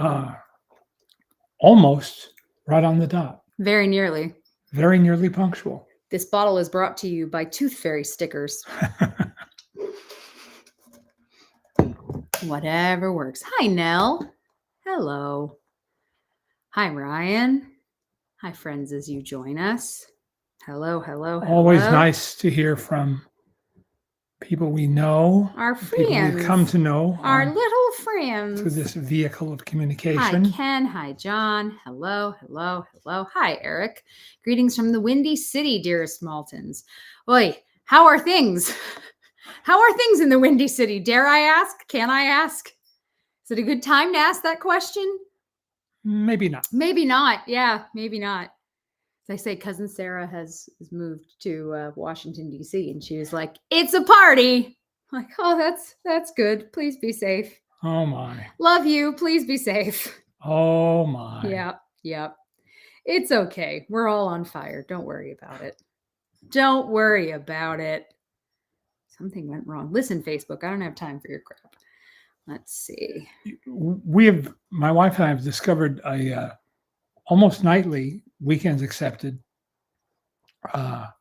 uh, almost right on the dot. Very nearly. Very nearly punctual. This bottle is brought to you by Tooth Fairy stickers. Whatever works. Hi, Nell. Hello. Hi, Ryan. Hi, friends, as you join us. Hello, hello, hello. Always nice to hear from people we know, our people friends, we've come to know, our little friends, through this vehicle of communication. Hi, Ken. Hi, John. Hello, hello, hello. Hi, Eric. Greetings from the Windy City, dearest Maltins. Oi, how are things? How are things in the Windy City? Dare I ask? Can I ask? Is it a good time to ask that question? Maybe not. Maybe not. Yeah, maybe not. As I say, cousin Sarah has moved to Washington, D.C. and she was like, "It's a party." I'm like, oh, that's good. Please be safe. Oh my. Love you. Please be safe. Oh my. Yep. It's okay. We're all on fire. Don't worry about it. Don't worry about it. Something went wrong. Listen, Facebook, I don't have time for your crap. Let's see. My wife and I have discovered a almost nightly, weekends accepted, a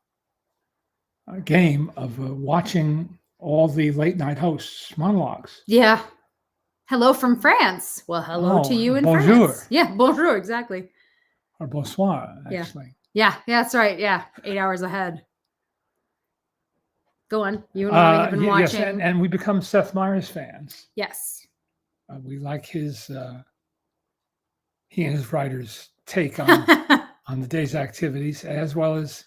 game of watching all the late night hosts' monologues. Yeah. Hello from France. Well, hello to you in bonjour. France. Yeah, bonjour, exactly. Or bonsoir, actually. Yeah, that's right. Yeah, 8 hours ahead. Go on. You and I have been watching. Yes, and we become Seth Meyers fans. Yes. We like his, he and his writers' take on on the day's activities, as well as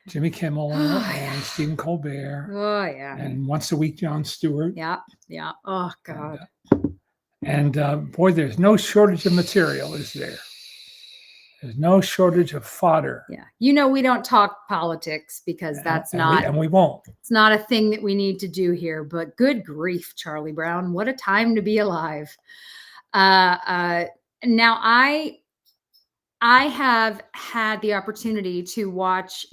Jimmy Kimmel and Stephen Colbert. Oh, yeah. And once a week, Jon Stewart. Yeah. Oh, God. And boy, there's no shortage of material, is there? There's no shortage of fodder. Yeah. We don't talk politics because that's not. And we won't. It's not a thing that we need to do here. But good grief, Charlie Brown. What a time to be alive. Now, I have had the opportunity to watch.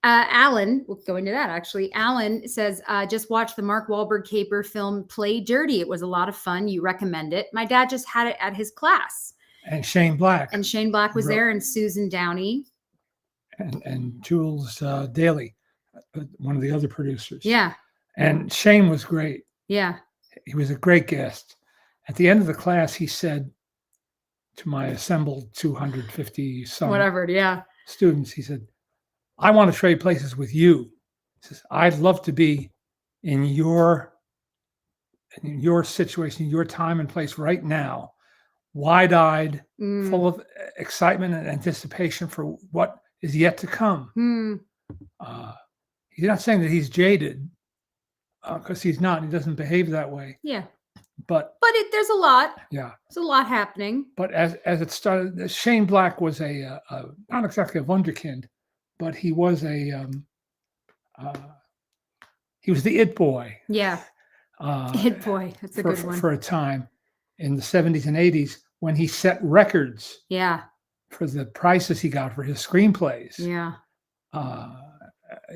Alan, we'll go into that actually. Alan says, just watch the Mark Wahlberg caper film Play Dirty. It was a lot of fun. You recommend it. My dad just had it at his class. And Shane Black. Was there, and Susan Downey. And Jules Daly, one of the other producers. Yeah. And Shane was great. Yeah. He was a great guest. At the end of the class, he said to my assembled 250 some students, he said, "I want to trade places with you." He says, "I'd love to be in your situation, your time and place right now, wide-eyed, full of excitement and anticipation for what is yet to come." He's not saying that he's jaded, because he's not. He doesn't behave that way. Yeah. But there's a lot. Yeah. There's a lot happening. But as it started, Shane Black was a not exactly a wunderkind, but he was he was the it boy. Yeah. It boy. That's a good one. For a time in the 70s and 80s when he set records. Yeah. For the prices he got for his screenplays. Yeah.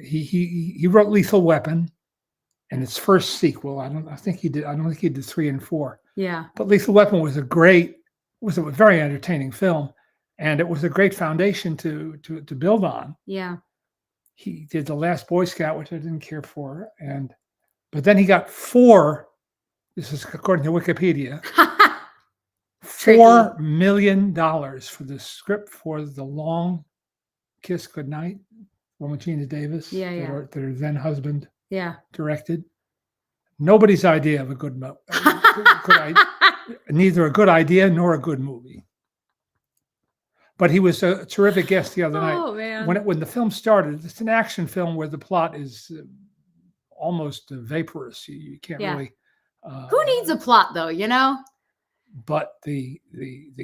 He wrote Lethal Weapon and its first sequel. I don't think he did 3 and 4. Yeah. But Lethal Weapon was a very entertaining film, and it was a great foundation to build on. Yeah. He did The Last Boy Scout, which I didn't care for, but then he got 4. This is according to Wikipedia. $4 million for the script for The Long Kiss Goodnight, one with Gina Davis. Yeah. That her then husband. Yeah. Directed. Nobody's idea of a good movie. Neither a good idea nor a good movie. But he was a terrific guest the other night. Oh, man. When the film started, it's an action film where the plot is almost vaporous. You can't really. Who needs a plot, though? But the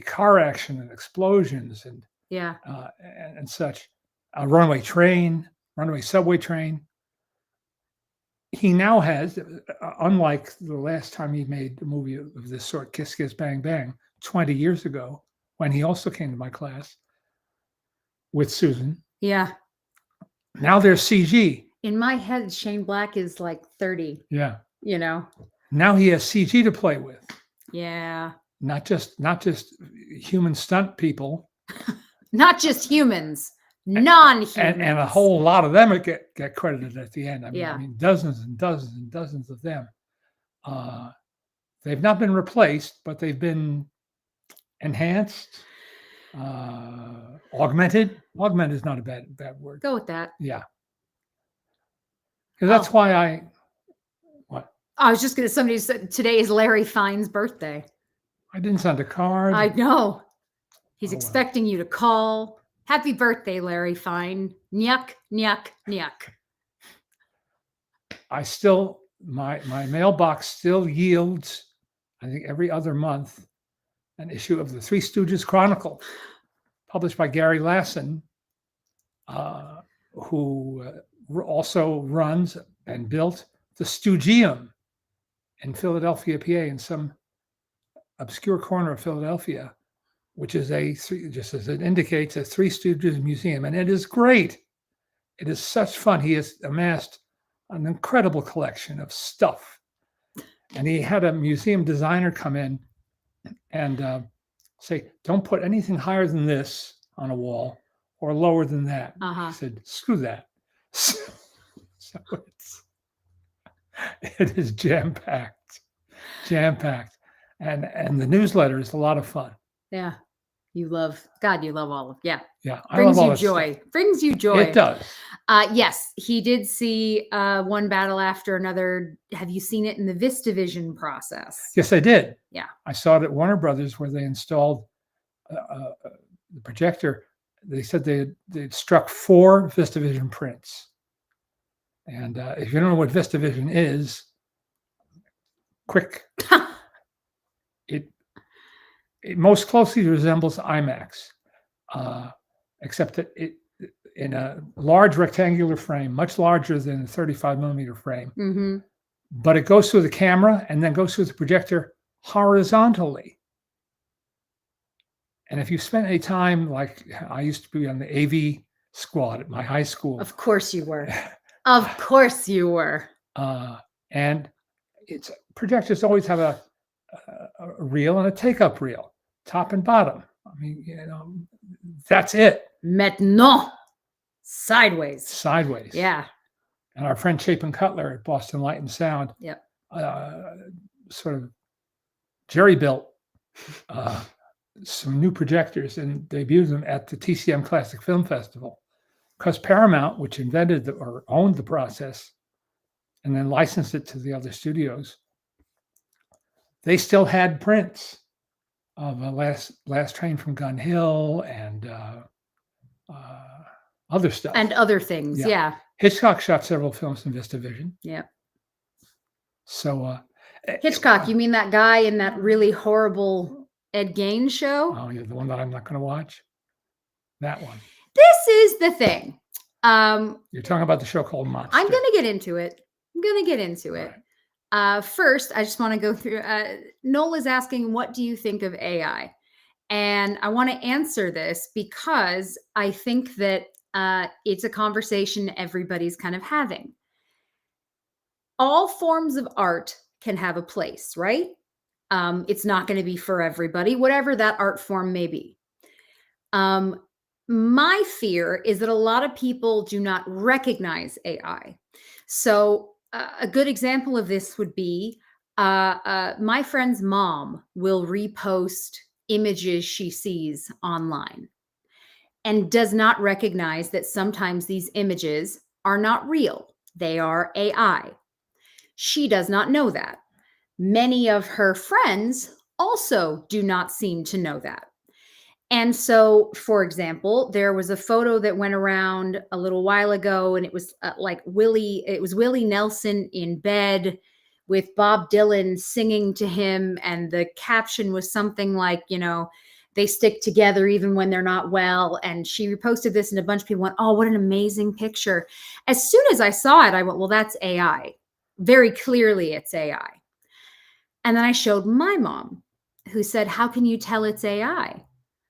car action and explosions and and such, a runaway subway train. He now has, unlike the last time he made a movie of this sort, Kiss Kiss Bang Bang, 20 years ago, when he also came to my class with Susan. Yeah. Now there's CG. In my head, Shane Black is like 30. Yeah. Now he has CG to play with. Yeah. not just human stunt people, not just humans, non-humans, and a whole lot of them get credited at the end. I Yeah. mean, dozens and dozens and dozens of them. They've not been replaced, but they've been enhanced, augmented. Augment is not a bad word. Go with that. Yeah. Because that's why what? I was just going to, somebody said today is Larry Fine's birthday. I didn't send a card. I know. He's well. expecting you to call. Happy birthday, Larry Fine. Nyuk, nyuk, nyuk. I still, my mailbox still yields, I think every other month, an issue of the Three Stooges Chronicle, published by Gary Lassen, who also runs and built the Stoogium in Philadelphia, PA, in some obscure corner of Philadelphia, which is just as it indicates, a Three Stooges museum. And it is great. It is such fun. He has amassed an incredible collection of stuff. And he had a museum designer come in and say, don't put anything higher than this on a wall or lower than that. He said, screw that. So it is jam-packed. And the newsletter is a lot of fun. Yeah. You love all of, yeah. Yeah. Brings you joy. Brings you joy. It does. Yes, he did see One Battle After Another. Have you seen it in the VistaVision process? Yes, I did. Yeah. I saw it at Warner Brothers where they installed the projector. They said they'd struck 4 VistaVision prints. And if you don't know what VistaVision is, quick. It most closely resembles IMAX, except that it in a large rectangular frame, much larger than the 35 millimeter frame. Mm-hmm. But it goes through the camera and then goes through the projector horizontally. And if you spent any time, like I used to be on the AV squad at my high school. Of course you were. Of course you were. And it's projectors always have a reel and a take-up reel, top and bottom. I mean, that's it. Maintenant. Sideways. Yeah. And our friend Chapin Cutler at Boston Light and Sound, yep, sort of jerry built some new projectors and debuted them at the TCM Classic Film Festival. Because Paramount, which invented or owned the process and then licensed it to the other studios, they still had prints of Last Train from Gun Hill and other stuff. And other things, yeah. Hitchcock shot several films in VistaVision. Yeah. So Hitchcock, you mean that guy in that really horrible Ed Gain show? Oh, yeah, the one that I'm not going to watch? That one. This is the thing. You're talking about the show called Monster. I'm going to get into it. Right. First, I just want to go through. Noel is asking, what do you think of AI? And I want to answer this because I think that it's a conversation everybody's kind of having. All forms of art can have a place, right? It's not going to be for everybody, whatever that art form may be. My fear is that a lot of people do not recognize AI. So a good example of this would be my friend's mom will repost images she sees online and does not recognize that sometimes these images are not real. They are AI. She does not know that. Many of her friends also do not seem to know that. And so, for example, there was a photo that went around a little while ago, and it was Willie Nelson in bed with Bob Dylan singing to him. And the caption was something like, they stick together even when they're not well. And she reposted this and a bunch of people went, oh, what an amazing picture. As soon as I saw it, I went, well, that's AI. Very clearly it's AI. And then I showed my mom, who said, how can you tell it's AI?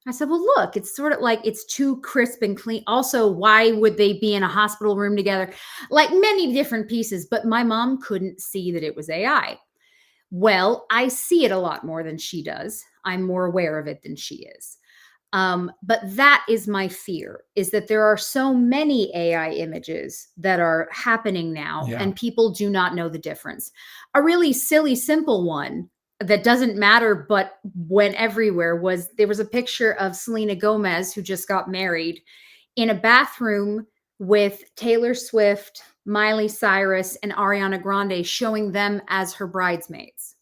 I said, well, look, it's sort of like it's too crisp and clean. Also, why would they be in a hospital room together? Like many different pieces, but my mom couldn't see that it was AI. Well, I see it a lot more than she does. I'm more aware of it than she is. But that is my fear, is that there are so many AI images that are happening now, and people do not know the difference. A really silly, simple one that doesn't matter, but went everywhere there was a picture of Selena Gomez, who just got married, in a bathroom with Taylor Swift, Miley Cyrus, and Ariana Grande, showing them as her bridesmaids.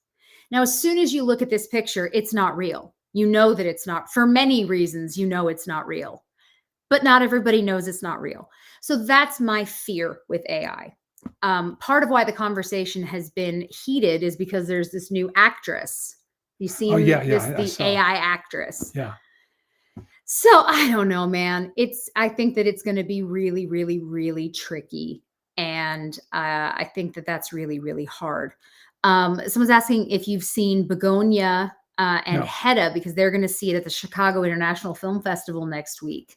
Now, as soon as you look at this picture, it's not real. You know that it's not, for many reasons, you know it's not real. But not everybody knows it's not real. So that's my fear with AI. Part of why the conversation has been heated is because there's this new actress. You seen the AI actress? Yeah. So I don't know, man. I think that it's going to be really, really, really tricky. And I think that that's really, really hard. Someone's asking if you've seen Begonia and Hedda, because they're going to see it at the Chicago International Film Festival next week.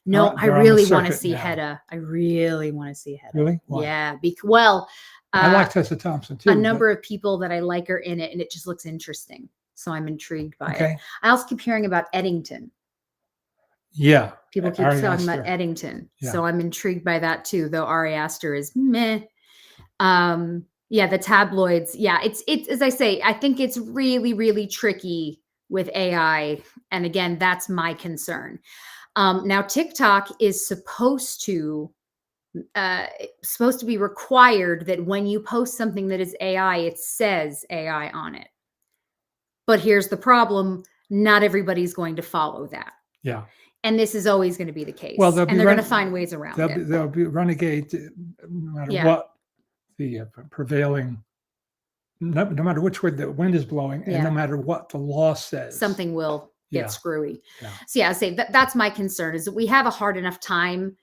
No, I really want to see Hedda. I really want to see Hedda. Really? Why? Yeah. I like Tessa Thompson too. A number of people that I like are in it, and it just looks interesting. So I'm intrigued by it. I also keep hearing about Eddington. Yeah. People keep talking about Eddington. Yeah. So I'm intrigued by that too, though Ari Aster is meh. The tabloids. Yeah, it's as I say, I think it's really, really tricky with AI. And again, that's my concern. Now TikTok is supposed to be required that when you post something that is AI, it says AI on it. But here's the problem. Not everybody's going to follow that. Yeah. And this is always going to be the case. Well, they're going to find ways around it. They'll be renegade no matter what the prevailing, no matter which way the wind is blowing, and no matter what the law says. Something will get screwy. Yeah. So I say that's my concern, is that we have a hard enough time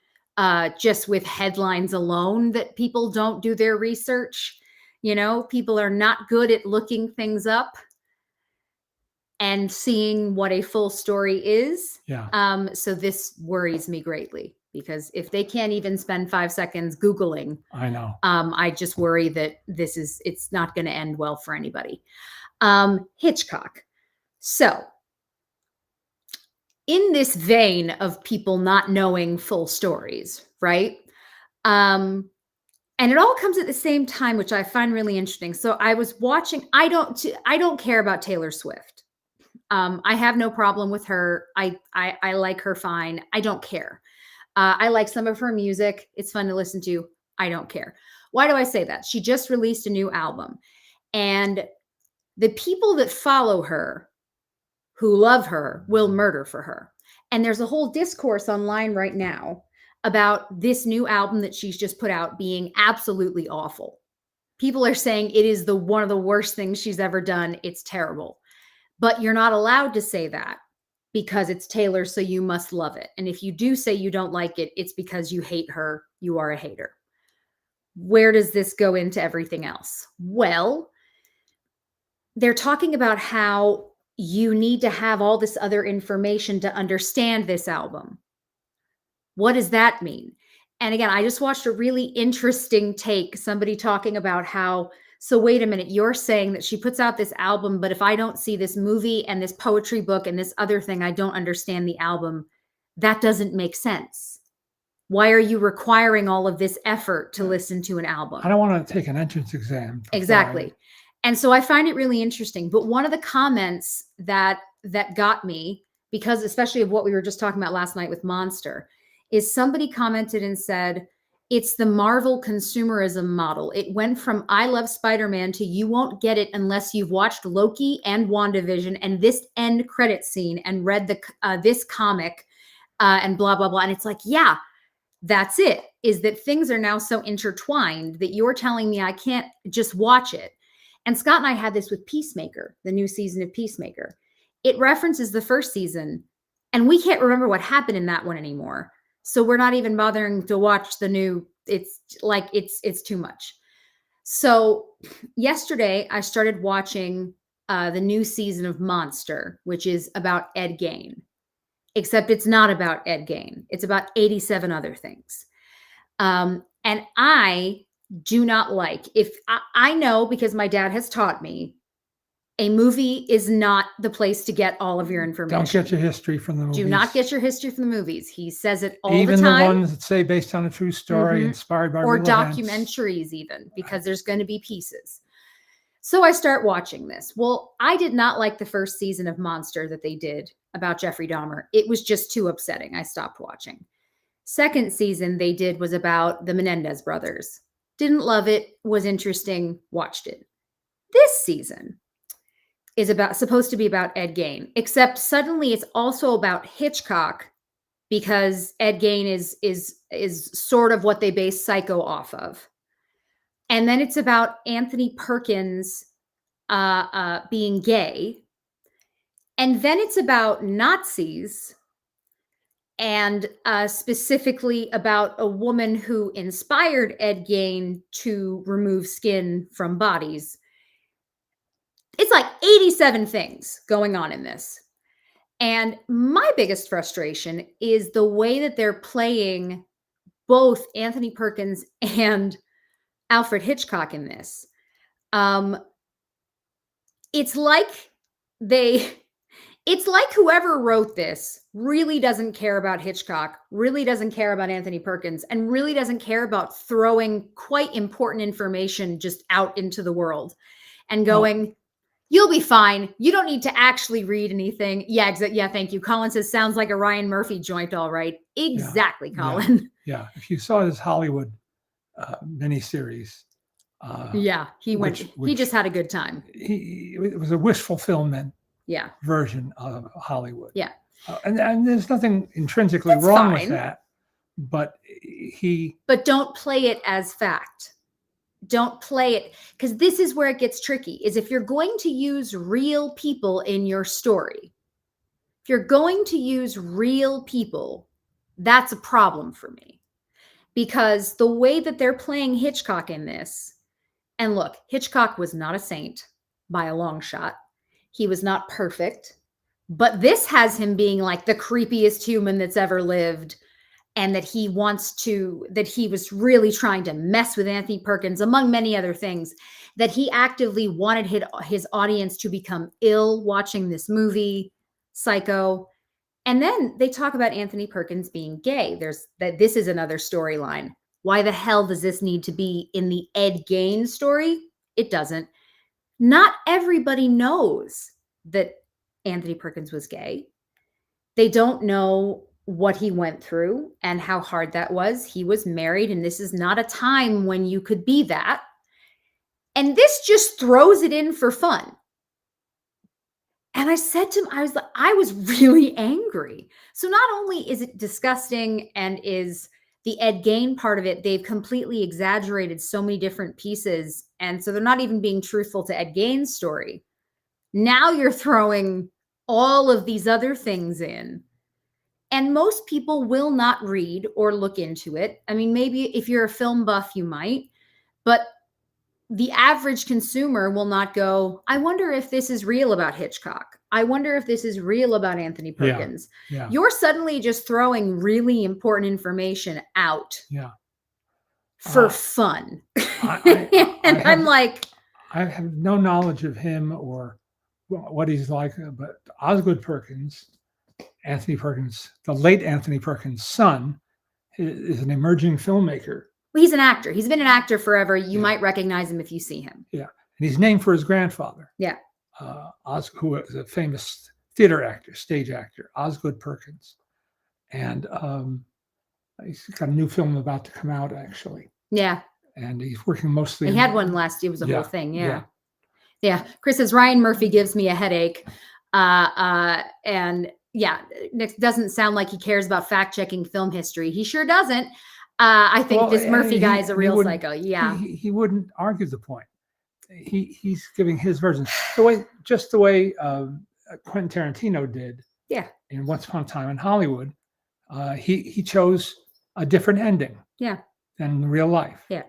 just with headlines alone that people don't do their research. People are not good at looking things up and seeing what a full story is. Yeah. So this worries me greatly, because if they can't even spend 5 seconds Googling, I know. I just worry that it's not going to end well for anybody. Hitchcock. So in this vein of people not knowing full stories, right? And it all comes at the same time, which I find really interesting. So I was watching, I don't care about Taylor Swift. I have no problem with her. I like her fine. I don't care. I like some of her music. It's fun to listen to. I don't care. Why do I say that? She just released a new album, and the people that follow her, who love her, will murder for her. And there's a whole discourse online right now about this new album that she's just put out being absolutely awful. People are saying it is one of the worst things she's ever done. It's terrible. But you're not allowed to say that, because it's Taylor, so you must love it. And if you do say you don't like it, it's because you hate her. You are a hater. Where does this go into everything else? Well, they're talking about how you need to have all this other information to understand this album. What does that mean? And again, I just watched a really interesting take, somebody talking about how, so wait a minute, you're saying that she puts out this album, but if I don't see this movie and this poetry book and this other thing, I don't understand the album. That doesn't make sense. Why are you requiring all of this effort to listen to an album? I don't want to take an entrance exam. Exactly. And so I find it really interesting. But one of the comments that got me, because especially of what we were just talking about last night with Monster, is somebody commented and said, it's the Marvel consumerism model. It went from I love Spider-Man to you won't get it unless you've watched Loki and WandaVision and this end credit scene and read this comic and blah, blah, blah. And it's like, yeah, that's it, is that things are now so intertwined that you're telling me I can't just watch it. And Scott and I had this with Peacemaker, the new season of Peacemaker. It references the first season, and we can't remember what happened in that one anymore. So we're not even bothering to watch the new, it's too much. So yesterday I started watching the new season of Monster, which is about Ed Gein, except it's not about Ed Gein. It's about 87 other things. And I do not like, if I know, because my dad has taught me, A movie is not the place to get all of your information. Don't get your history from the movies. Do not get your history from the movies. He says it all even the time. Even the ones that say based on a true story, inspired by or real documentaries events. Even, because there's going to be pieces. So I start watching this. Well, I did not like the first season of Monster that they did about Jeffrey Dahmer. It was just too upsetting. I stopped watching. Second season they did was about the Menendez brothers. Didn't love it, was interesting, watched it. This season is supposed to be about Ed Gein, except suddenly it's also about Hitchcock, because Ed Gein is sort of what they base Psycho off of. And then it's about Anthony Perkins being gay. And then it's about Nazis, and specifically about a woman who inspired Ed Gein to remove skin from bodies. It's like 87 things going on in this. And my biggest frustration is the way that they're playing both Anthony Perkins and Alfred Hitchcock in this. It's like whoever wrote this really doesn't care about Hitchcock, really doesn't care about Anthony Perkins, and really doesn't care about throwing quite important information just out into the world and going, you'll be fine. You don't need to actually read anything. Yeah, yeah, thank you. Colin says, sounds like a Ryan Murphy joint, all right. Exactly, Colin. Yeah. If you saw this Hollywood miniseries. He just had a good time. It was a wish fulfillment version of Hollywood. Yeah. And there's nothing intrinsically wrong with that. But don't play it as fact. Don't play it, because this is where it gets tricky, is if you're going to use real people in your story, if you're going to use real people, that's a problem for me. Because the way that they're playing Hitchcock in this, and look, Hitchcock was not a saint by a long shot. He was not perfect, but this has him being like the creepiest human that's ever lived. And that he was really trying to mess with Anthony Perkins, among many other things, that he actively wanted his audience to become ill watching this movie, Psycho. And then they talk about Anthony Perkins being gay. This is another storyline. Why the hell does this need to be in the Ed Gein story? It doesn't. Not everybody knows that Anthony Perkins was gay. They don't know what he went through and how hard that was. He was married, and this is not a time when you could be that. And this just throws it in for fun. And I said to him, I was really angry. So not only is it disgusting, and is the Ed Gein part of it, they've completely exaggerated so many different pieces. And so they're not even being truthful to Ed Gein's story. Now you're throwing all of these other things in. And most people will not read or look into it. I mean, maybe if you're a film buff, you might, but the average consumer will not go, I wonder if this is real about Hitchcock. I wonder if this is real about Anthony Perkins. Yeah. You're suddenly just throwing really important information out for fun. I'm like, I have no knowledge of him or what he's like, but Osgood Perkins, Anthony Perkins, the late Anthony Perkins' son, is an emerging filmmaker. Well, he's an actor. He's been an actor forever. You might recognize him if you see him. Yeah. And he's named for his grandfather. Yeah. Who was a famous theater actor, stage actor, Osgood Perkins. And he's got a new film about to come out, actually. Yeah. And he's working mostly. He had one last year. It was a whole thing. Yeah. Chris says, Ryan Murphy gives me a headache. And yeah, Nick doesn't sound like he cares about fact-checking film history. He sure doesn't. I think this Murphy guy is a real psycho. Yeah. He wouldn't argue the point. He's giving his version. The way Quentin Tarantino did. Yeah. In Once Upon a Time in Hollywood, he chose a different ending. Yeah. Than real life. Yeah.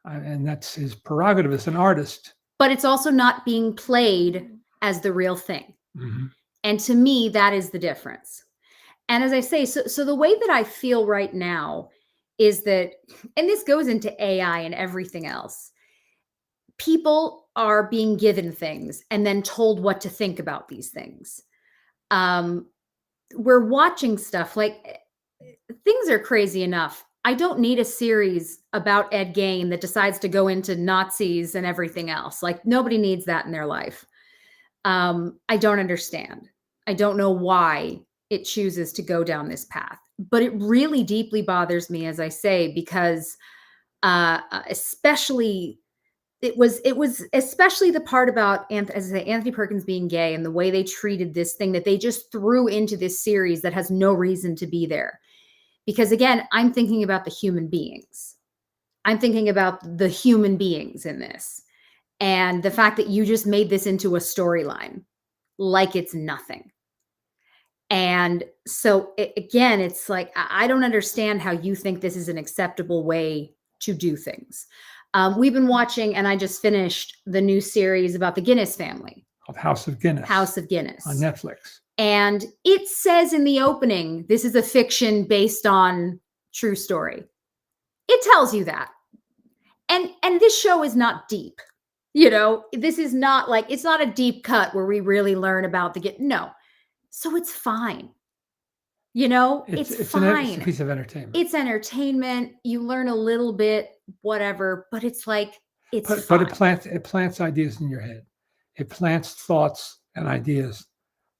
And that's his prerogative as an artist. But it's also not being played as the real thing. Mm-hmm. And to me, that is the difference. And as I say, so the way that I feel right now is that, and this goes into AI and everything else, people are being given things and then told what to think about these things. We're watching stuff like, things are crazy enough. I don't need a series about Ed Gein that decides to go into Nazis and everything else. Like, nobody needs that in their life. I don't understand. I don't know why it chooses to go down this path, but it really deeply bothers me, as I say, because especially it was especially the part about, as I say, Anthony Perkins being gay and the way they treated this thing that they just threw into this series that has no reason to be there. Because again, I'm thinking about the human beings. I'm thinking about the human beings in this. And the fact that you just made this into a storyline like it's nothing. And so again, it's like, I don't understand how you think this is an acceptable way to do things. We've been watching, and I just finished the new series about the Guinness family. Of House of Guinness. House of Guinness. On Netflix. And it says in the opening, this is a fiction based on true story. It tells you that. And this show is not deep. You know, this is not like, it's not a deep cut where we really learn about no. So it's fine. You know, it's fine. It's a piece of entertainment. It's entertainment. You learn a little bit, whatever, but it's like, fine. But it plants ideas in your head. It plants thoughts and ideas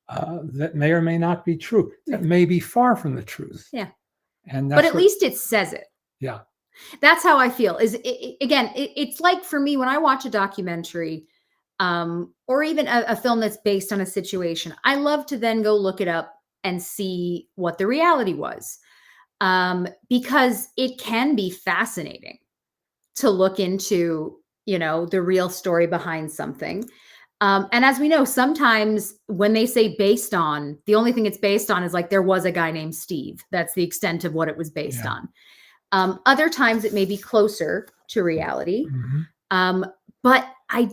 that may or may not be true. That may be far from the truth. Yeah. But at least it says it. Yeah. That's how I feel. It's like, for me, when I watch a documentary, or even a film that's based on a situation, I love to then go look it up and see what the reality was, because it can be fascinating to look into, the real story behind something. And as we know, sometimes when they say based on, the only thing it's based on is like, there was a guy named Steve. That's the extent of what it was based on. Other times it may be closer to reality. Mm-hmm. But I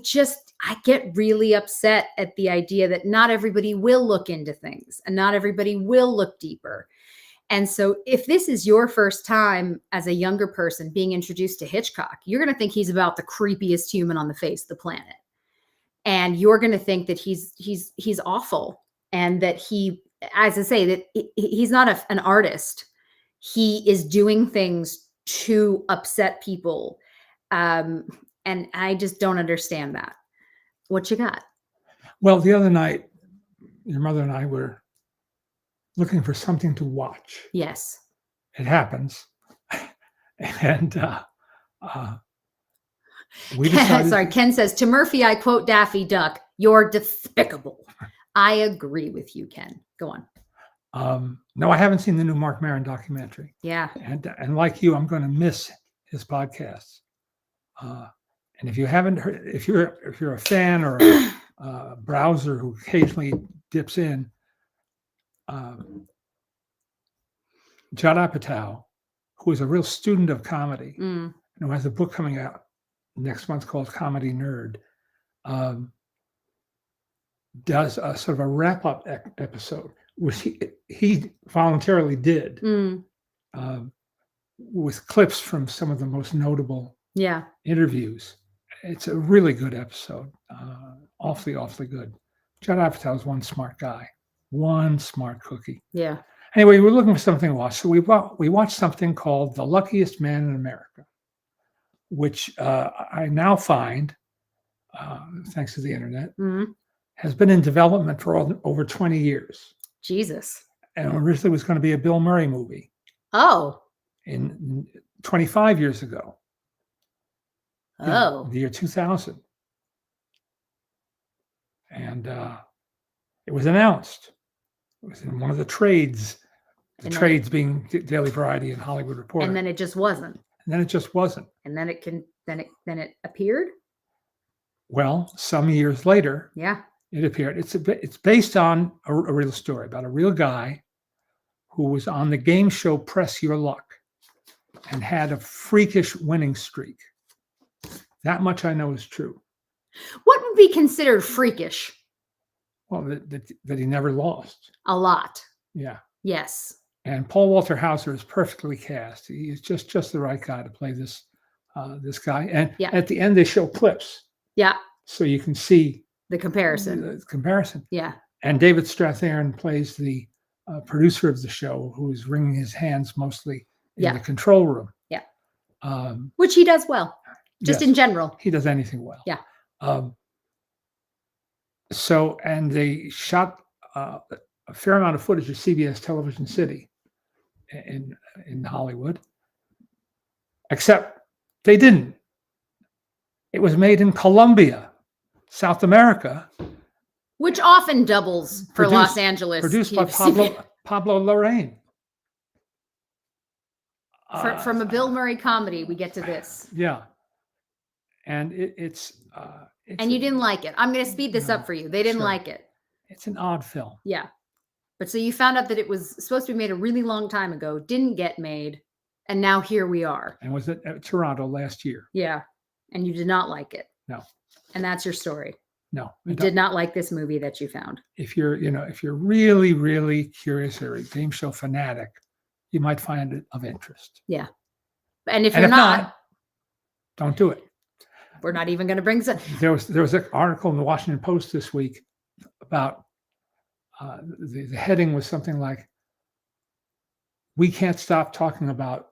get really upset at the idea that not everybody will look into things and not everybody will look deeper. And so if this is your first time as a younger person being introduced to Hitchcock, you're going to think he's about the creepiest human on the face of the planet. And you're going to think that he's awful, and that he, as I say, that he's not an artist. He is doing things to upset people. And I just don't understand that. What you got? Well, the other night, your mother and I were looking for something to watch. Yes. It happens. And we decided... Ken says, to Murphy, I quote Daffy Duck, "You're despicable." I agree with you, Ken. Go on. No, I haven't seen the new Mark Maron documentary. Yeah. And like you, I'm going to miss his podcasts. And if you haven't heard, if you're a fan or a browser who occasionally dips in, Judd Apatow, who is a real student of comedy, and who has a book coming out next month called Comedy Nerd, does a sort of a wrap-up episode, which he voluntarily did, with clips from some of the most notable interviews. It's a really good episode. Awfully good. Judd Apatow is one smart guy, one smart cookie. Yeah. Anyway, we're looking for something to watch. So we watched something called The Luckiest Man in America, which I now find, thanks to the internet, has been in development for over 20 years. Jesus. And originally was going to be a Bill Murray movie. Oh. In 25 years ago. Oh. The year 2000. And it was announced. It was in one of the trades. The trades being Daily Variety and Hollywood Reporter. And then it just wasn't. And then it just wasn't. And then it appeared? Well, some years later, it appeared. It's based on a real story about a real guy who was on the game show Press Your Luck and had a freakish winning streak. That much I know is true. What would be considered freakish? Well, that he never lost. A lot. Yeah. Yes. And Paul Walter Hauser is perfectly cast. He's just the right guy to play this guy. And at the end, they show clips Yeah. So you can see the comparison. Yeah. And David Strathairn plays the producer of the show, who is wringing his hands mostly in the control room. Yeah. Which he does well, just in general. He does anything well. Yeah. So, and they shot a fair amount of footage of CBS Television City in Hollywood, except they didn't. It was made in Colombia, South America, which often doubles for Los Angeles. Produced by Pablo Larraín. From a Bill Murray comedy, we get to this. Yeah, and it's and you didn't like it. I'm going to speed this up for you. They didn't like it. It's an odd film. Yeah. But so you found out that it was supposed to be made a really long time ago, didn't get made, and now here we are. And was at Toronto last year. Yeah. And you did not like it. No. And that's your story. No. You did not like this movie that you found. If you're really, really curious or a game show fanatic, you might find it of interest. Yeah. And if you're not, don't do it. We're not even going to bring some. There was an article in the Washington Post this week about the heading was something like, "We can't stop talking about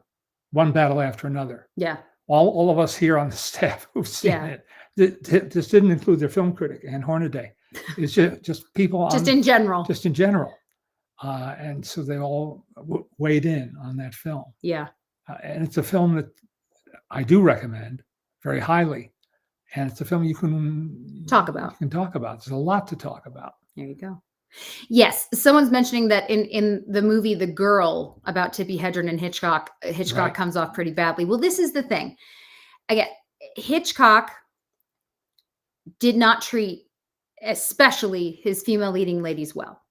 one battle after another." Yeah. All of us here on the staff who've seen it. This didn't include their film critic, Ann Hornaday. It's just people just in general. Just in general. And so they all weighed in on that film. Yeah. And it's a film that I do recommend very highly. And it's a film you can talk about. There's a lot to talk about. There you go. Yes. Someone's mentioning that in the movie The Girl about Tippi Hedren and Hitchcock comes off pretty badly. Well, this is the thing. Again, Hitchcock did not treat especially his female leading ladies well.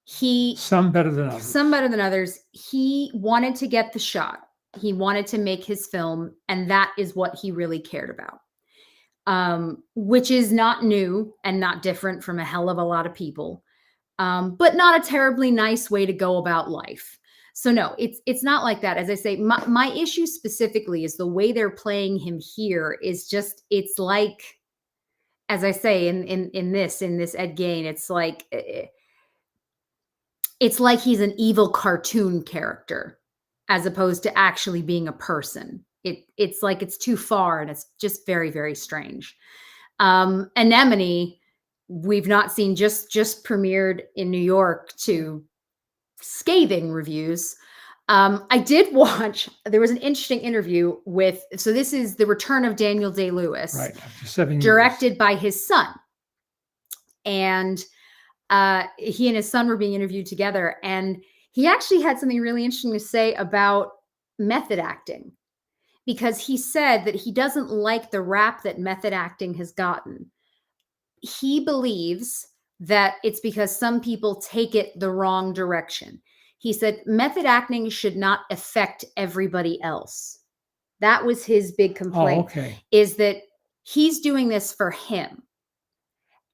Some better than others. He wanted to get the shot. He wanted to make his film, and that is what he really cared about. Which is not new and not different from a hell of a lot of people, but not a terribly nice way to go about life. So no, it's not like that. As I say, my issue specifically is the way they're playing him here is just, it's like, as I say, in this Ed Gein, it's like he's an evil cartoon character as opposed to actually being a person. It's like it's too far, and it's just very, very strange. Anemone, we've not seen, just premiered in New York to scathing reviews. I did watch, there was an interesting interview so this is the return of Daniel Day-Lewis, right, after 7 years. Directed by his son. And he and his son were being interviewed together, and he actually had something really interesting to say about method acting. Because he said that he doesn't like the rap that method acting has gotten. He believes that it's because some people take it the wrong direction. He said method acting should not affect everybody else. That was his big complaint, is that he's doing this for him.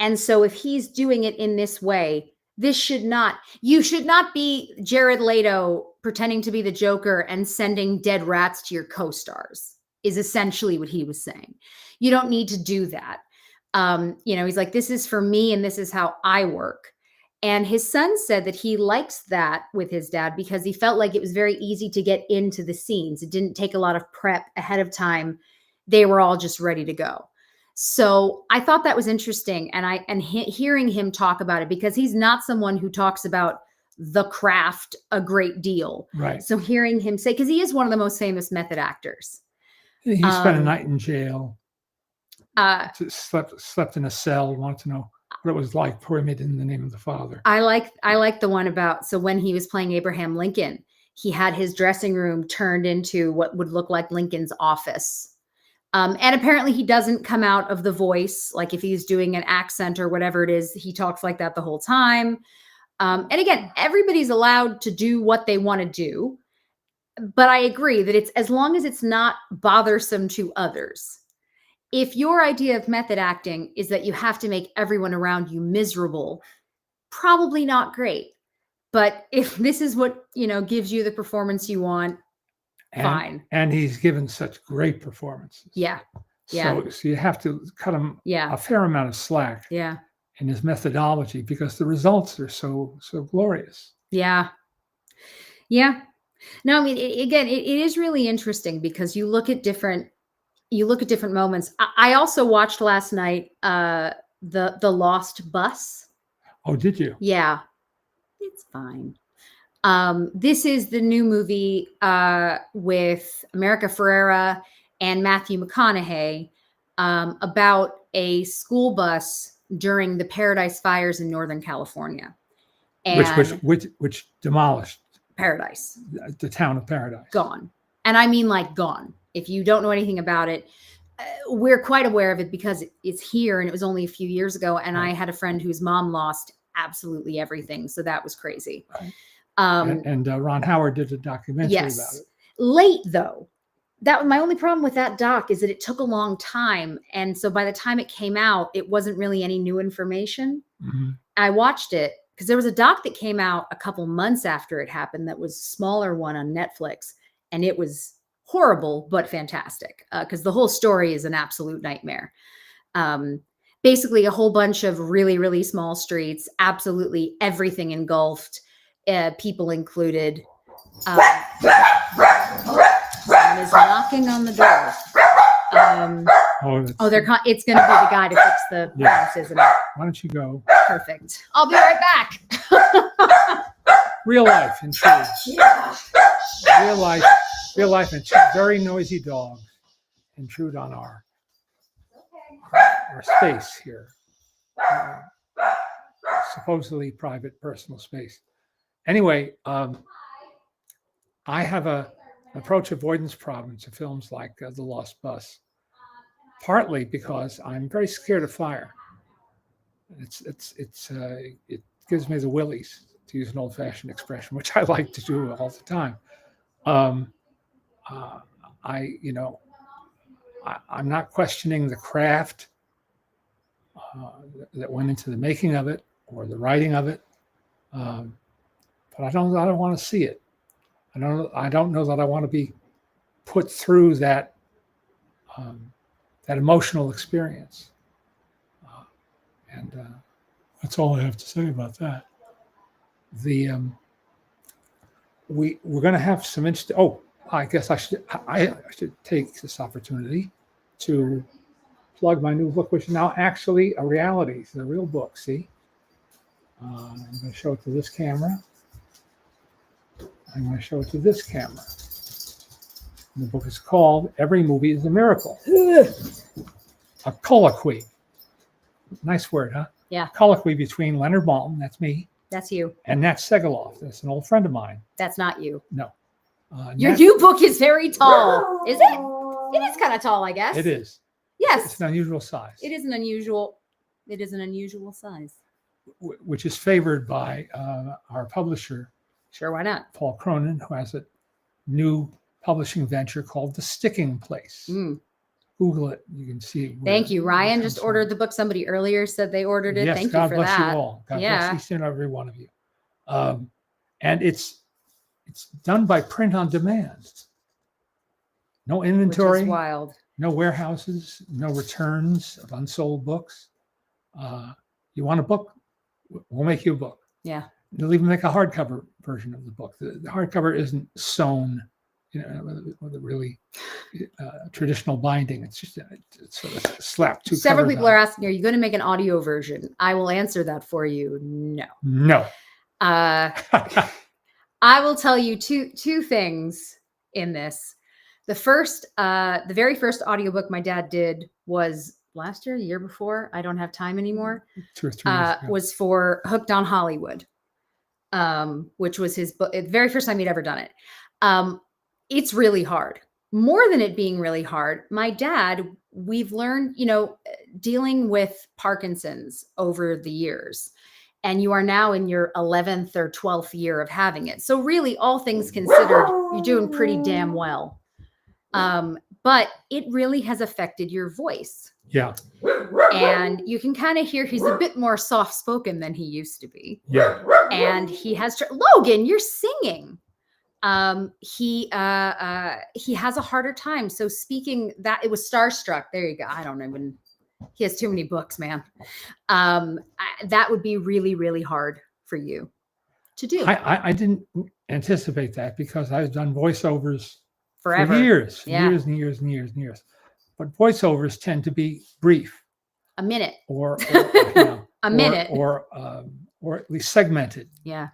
And so if he's doing it in this way, you should not be Jared Leto pretending to be the Joker and sending dead rats to your co-stars, is essentially what he was saying. You don't need to do that. He's like, this is for me and this is how I work. And his son said that he likes that with his dad because he felt like it was very easy to get into the scenes. It didn't take a lot of prep ahead of time. They were all just ready to go. So I thought that was interesting. And hearing him talk about it, because he's not someone who talks about the craft a great deal. Right. So hearing him say, because he is one of the most famous method actors. He spent a night in jail. Slept in a cell. Wanted to know what it was like before he made it in the name of the Father. I like the one about, so when he was playing Abraham Lincoln, he had his dressing room turned into what would look like Lincoln's office. And apparently he doesn't come out of the voice. Like if he's doing an accent or whatever it is, he talks like that the whole time. And again, everybody's allowed to do what they want to do. But I agree that it's, as long as it's not bothersome to others. If your idea of method acting is that you have to make everyone around you miserable, probably not great. But if this is what, gives you the performance you want, fine. And he's given such great performances. Yeah. So you have to cut him a fair amount of slack. Yeah. In his methodology, because the results are so glorious. Yeah. Yeah. No, I mean, it is really interesting because you look at different moments. I also watched last night the Lost Bus. Oh, did you? Yeah. It's fine. This is the new movie with America Ferrera and Matthew McConaughey about a school bus during the Paradise Fires in Northern California. And which demolished Paradise. The town of Paradise. Gone. And I mean like gone. If you don't know anything about it, we're quite aware of it because it's here and it was only a few years ago. And I had a friend whose mom lost absolutely everything. So that was crazy. Right. And Ron Howard did a documentary about it. Late though. That my only problem with that doc is that it took a long time. And so by the time it came out, it wasn't really any new information. Mm-hmm. I watched it because there was a doc that came out a couple months after it happened that was a smaller one on Netflix. And it was horrible, but fantastic because the whole story is an absolute nightmare. Basically a whole bunch of really, really small streets, absolutely everything engulfed, people included. Someone is knocking on the door. It's going to be the guy to fix the fence, isn't it? Why don't you go? Perfect. I'll be right back. Real life intrudes. Yeah. Real life and very noisy dogs intrude on our space here. Supposedly private, personal space. Anyway, I have an approach avoidance problem to films like The Lost Bus, partly because I'm very scared of fire. It gives me the willies, to use an old-fashioned expression, which I like to do all the time. I'm not questioning the craft that went into the making of it or the writing of it, but I don't want to see it. I don't know that I want to be put through that emotional experience. And that's all I have to say about that. We're going to have some interesting. Oh, I guess I should take this opportunity to plug my new book, which is now actually a reality. It's a real book. See, I'm going to show it to this camera. I'm going to show it to this camera. And the book is called "Every Movie is a Miracle." A colloquy. Nice word, huh? Yeah. Colloquy between Leonard Maltin, that's me. That's you. And Nat Segaloff, that's an old friend of mine. That's not you. No. Your new book is very tall. Is it? It is kind of tall, I guess. It is. Yes. It's an unusual size. It is an unusual size. Which is favored by our publisher. Sure, why not? Paul Cronin, who has a new publishing venture called The Sticking Place. Google it. You can see. Thank you. Ryan just ordered the book. Somebody earlier said they ordered it. Yes, Thank God you for bless that. you all. God bless each and every one of you. And it's done by print on demand. No inventory. Which is wild. No warehouses. No returns of unsold books. You want a book? We'll make you a book. Yeah. They'll even make a hardcover version of the book. The hardcover isn't sewn, with a really traditional binding. It's just it's sort of slapped two. Several people are asking, "Are you going to make an audio version?" I will answer that for you. No. No. I will tell you two things in this. The very first audiobook my dad did was last year, the year before. I don't have time anymore. 2 or 3 years ago. Was for Hooked on Hollywood, which was his book. The very first time he'd ever done it. It's really hard. More than it being really hard, my dad, we've learned, dealing with Parkinson's over the years, and you are now in your 11th or 12th year of having it. So really, all things considered, you're doing pretty damn well. But it really has affected your voice. Yeah. And you can kind of hear he's a bit more soft-spoken than he used to be. Yeah. And he has, Logan, you're singing. He has a harder time. So speaking that, it was Starstruck. There you go. I don't even. He has too many books, man. That would be really, really hard for you to do. I didn't anticipate that because I've done voiceovers forever, for years and years. But voiceovers tend to be brief, a minute, or a minute, or at least segmented. Yeah,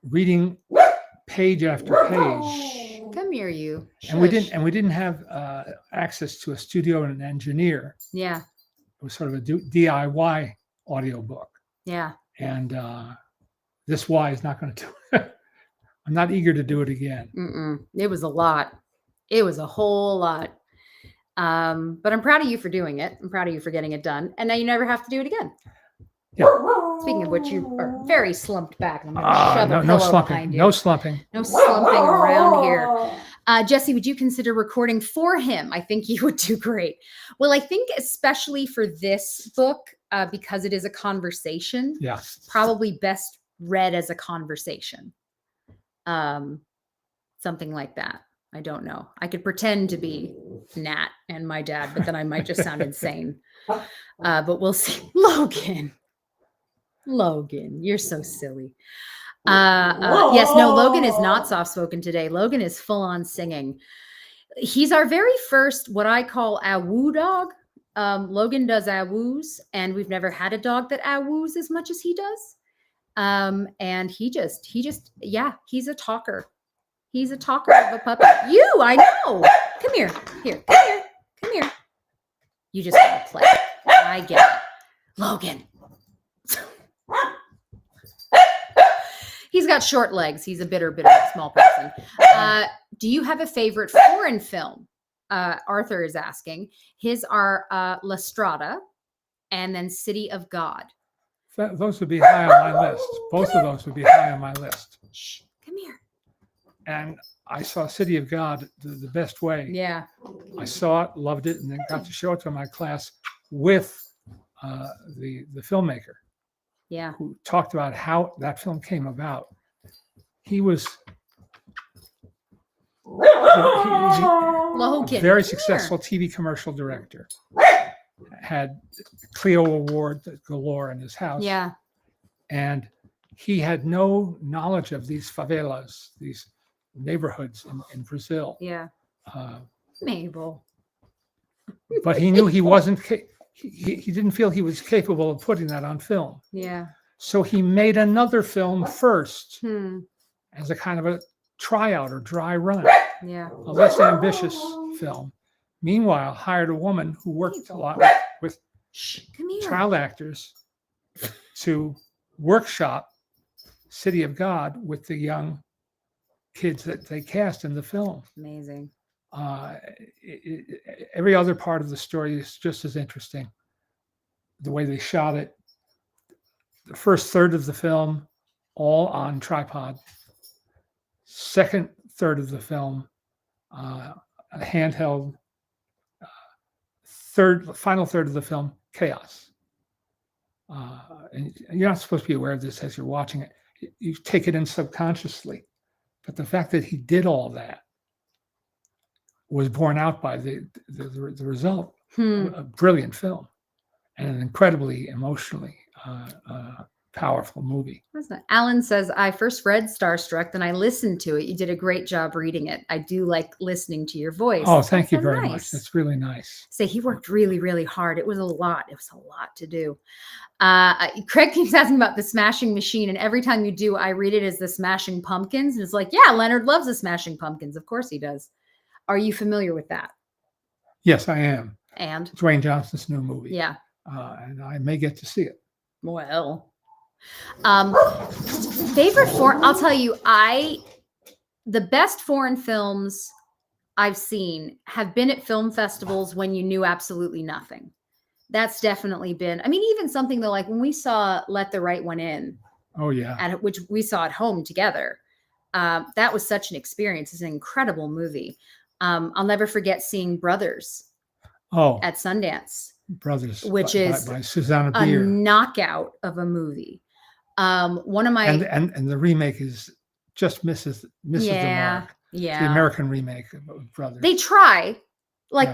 reading page after page. Come here, you. And we didn't have access to a studio and an engineer. Yeah, it was sort of a DIY audiobook. Yeah, and this Y is not going to do it. I'm not eager to do it again. It was a lot. It was a whole lot. But I'm proud of you for doing it. I'm proud of you for getting it done. And now you never have to do it again. Yeah. Speaking of which, you are very slumped back. And I'm going to shove a pillow behind you. No slumping. No slumping around here. Jesse, would you consider recording for him? I think you would do great. Well, I think especially for this book, because it is a conversation, probably best read as a conversation. Something like that. I don't know. I could pretend to be Nat and my dad, but then I might just sound insane. But we'll see. Logan, you're so silly. Yes, no, Logan is not soft-spoken today. Logan is full-on singing. He's our very first, what I call awoo dog. Logan does awoos, and we've never had a dog that awoos as much as he does. And he just, he's a talker. He's a talker of a puppy. I know. Come here. Come here. You just want to play. I get it. Logan. He's got short legs. He's a bitter small person. Do you have a favorite foreign film? Arthur is asking. His are La Strada and then City of God. Those would be high on my list. Both of those would be high on my list. Shh, come here. And I saw City of God the best way. Yeah. I saw it, loved it, and then got to show it to my class with the filmmaker. Yeah. Who talked about how that film came about. He was Logan, a very successful TV commercial director. Had Clio Award galore in his house. Yeah. And he had no knowledge of these favelas, these neighborhoods in Brazil. Yeah. Mabel. But he knew he wasn't, he didn't feel he was capable of putting that on film. Yeah. So he made another film first as a kind of a tryout or dry run. Yeah. A less ambitious film. Meanwhile, hired a woman who worked a lot with child actors to workshop City of God with the young kids that they cast in the film. Amazing. Every other part of the story is just as interesting. The way they shot it. The first third of the film, all on tripod. Second third of the film, handheld. Final third of the film, chaos. And you're not supposed to be aware of this as you're watching it. You take it in subconsciously. But the fact that he did all that was borne out by the result. A brilliant film and an incredibly emotionally powerful movie. Alan says, I first read Starstruck, then I listened to it. You did a great job reading it. I do like listening to your voice. Oh, thank you very much. That's really nice. Say he worked really, really hard. It was a lot. It was a lot to do. Craig keeps asking about the Smashing Machine, and every time you do, I read it as the Smashing Pumpkins. And it's like, yeah, Leonard loves the Smashing Pumpkins. Of course he does. Are you familiar with that? Yes, I am. And Dwayne Johnson's new movie. Yeah. And I may get to see it. Well, favorite foreign, I'll tell you, the best foreign films I've seen have been at film festivals when you knew absolutely nothing. That's definitely been, I mean, even something that like when we saw Let the Right One In. Oh yeah. Which we saw at home together. That was such an experience. It's an incredible movie. I'll never forget seeing Brothers at Sundance. Brothers, which is by Susanna Bier. A knockout of a movie. One of my and the remake is just misses the mark. Yeah. The American remake of Brothers. They try.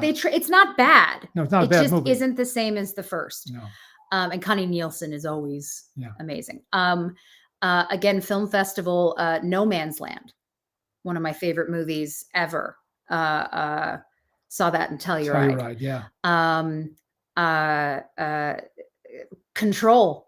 They try. It's not bad. No, it's not a bad movie. It just isn't the same as the first. No. And Connie Nielsen is always amazing. Again, film festival, No Man's Land, one of my favorite movies ever. Saw that in Telluride. Control,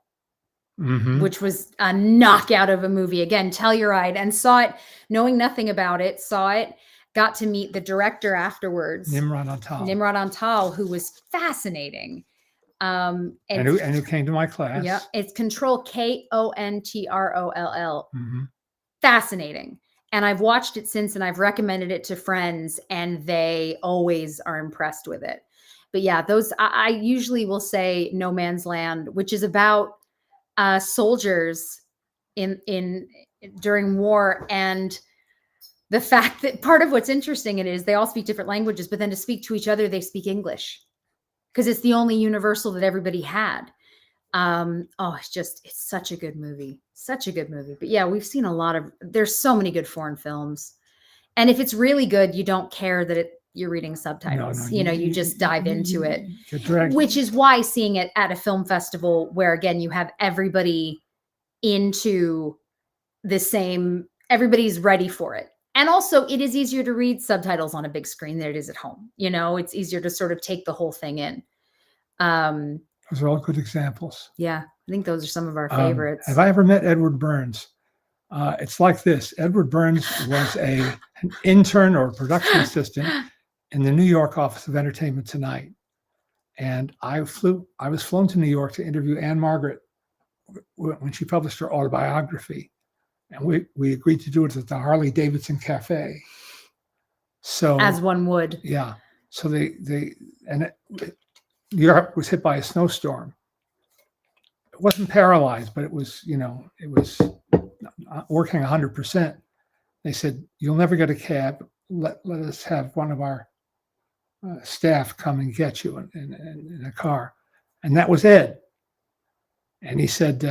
which was a knockout of a movie. Again, Telluride, and saw it knowing nothing about it. Saw it, got to meet the director afterwards, Nimrod Antal, who was fascinating. And who came to my class. Yeah, it's Control, Kontroll. Fascinating. And I've watched it since, and I've recommended it to friends, and they always are impressed with it. But yeah, those I usually will say No Man's Land, which is about soldiers in during war, and the fact that part of what's interesting it is they all speak different languages, but then to speak to each other, they speak English because it's the only universal that everybody had. It's such a good movie. But yeah, we've seen there's so many good foreign films. And if it's really good, you don't care that you're reading subtitles. No, you just dive into it, which is why seeing it at a film festival where, again, you have everybody into the same, everybody's ready for it. And also it is easier to read subtitles on a big screen than it is at home. It's easier to sort of take the whole thing in. Those are all good examples. Yeah. I think those are some of our favorites. Have I ever met Edward Burns? It's like this. Edward Burns was an intern or production assistant in the New York office of Entertainment Tonight. And I was flown to New York to interview Anne Margaret when she published her autobiography. And we agreed to do it at the Harley Davidson Cafe. So, as one would. Yeah. So New York was hit by a snowstorm. It wasn't paralyzed, but it was working 100%. They said, "You'll never get a cab. Let us have one of our staff come and get you in a car." And that was Ed. And he said,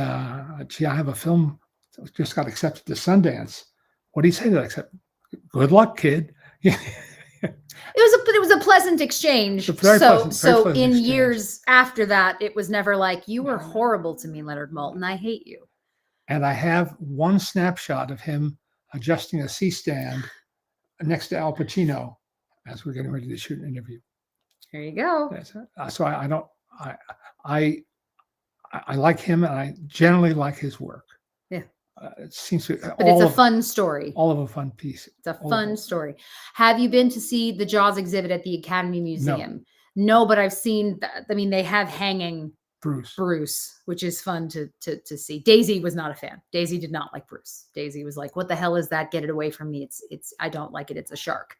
"Gee, I have a film that just got accepted to Sundance. What do you say to that? Accept? Good luck, kid." It was a pleasant exchange. So in years after that, it was never like, "You were horrible to me, Leonard Maltin. I hate you." And I have one snapshot of him adjusting a C-stand next to Al Pacino as we're getting ready to shoot an interview. There you go. So I like him, and I generally like his work. Yeah. It seems to. But it's a fun story. All of a fun piece. It's a fun story. Have you been to see the Jaws exhibit at the Academy Museum? No, but I've seen. They have hanging Bruce, which is fun to see. Daisy was not a fan. Daisy did not like Bruce. Daisy was like, "What the hell is that? Get it away from me! It's I don't like it. It's a shark."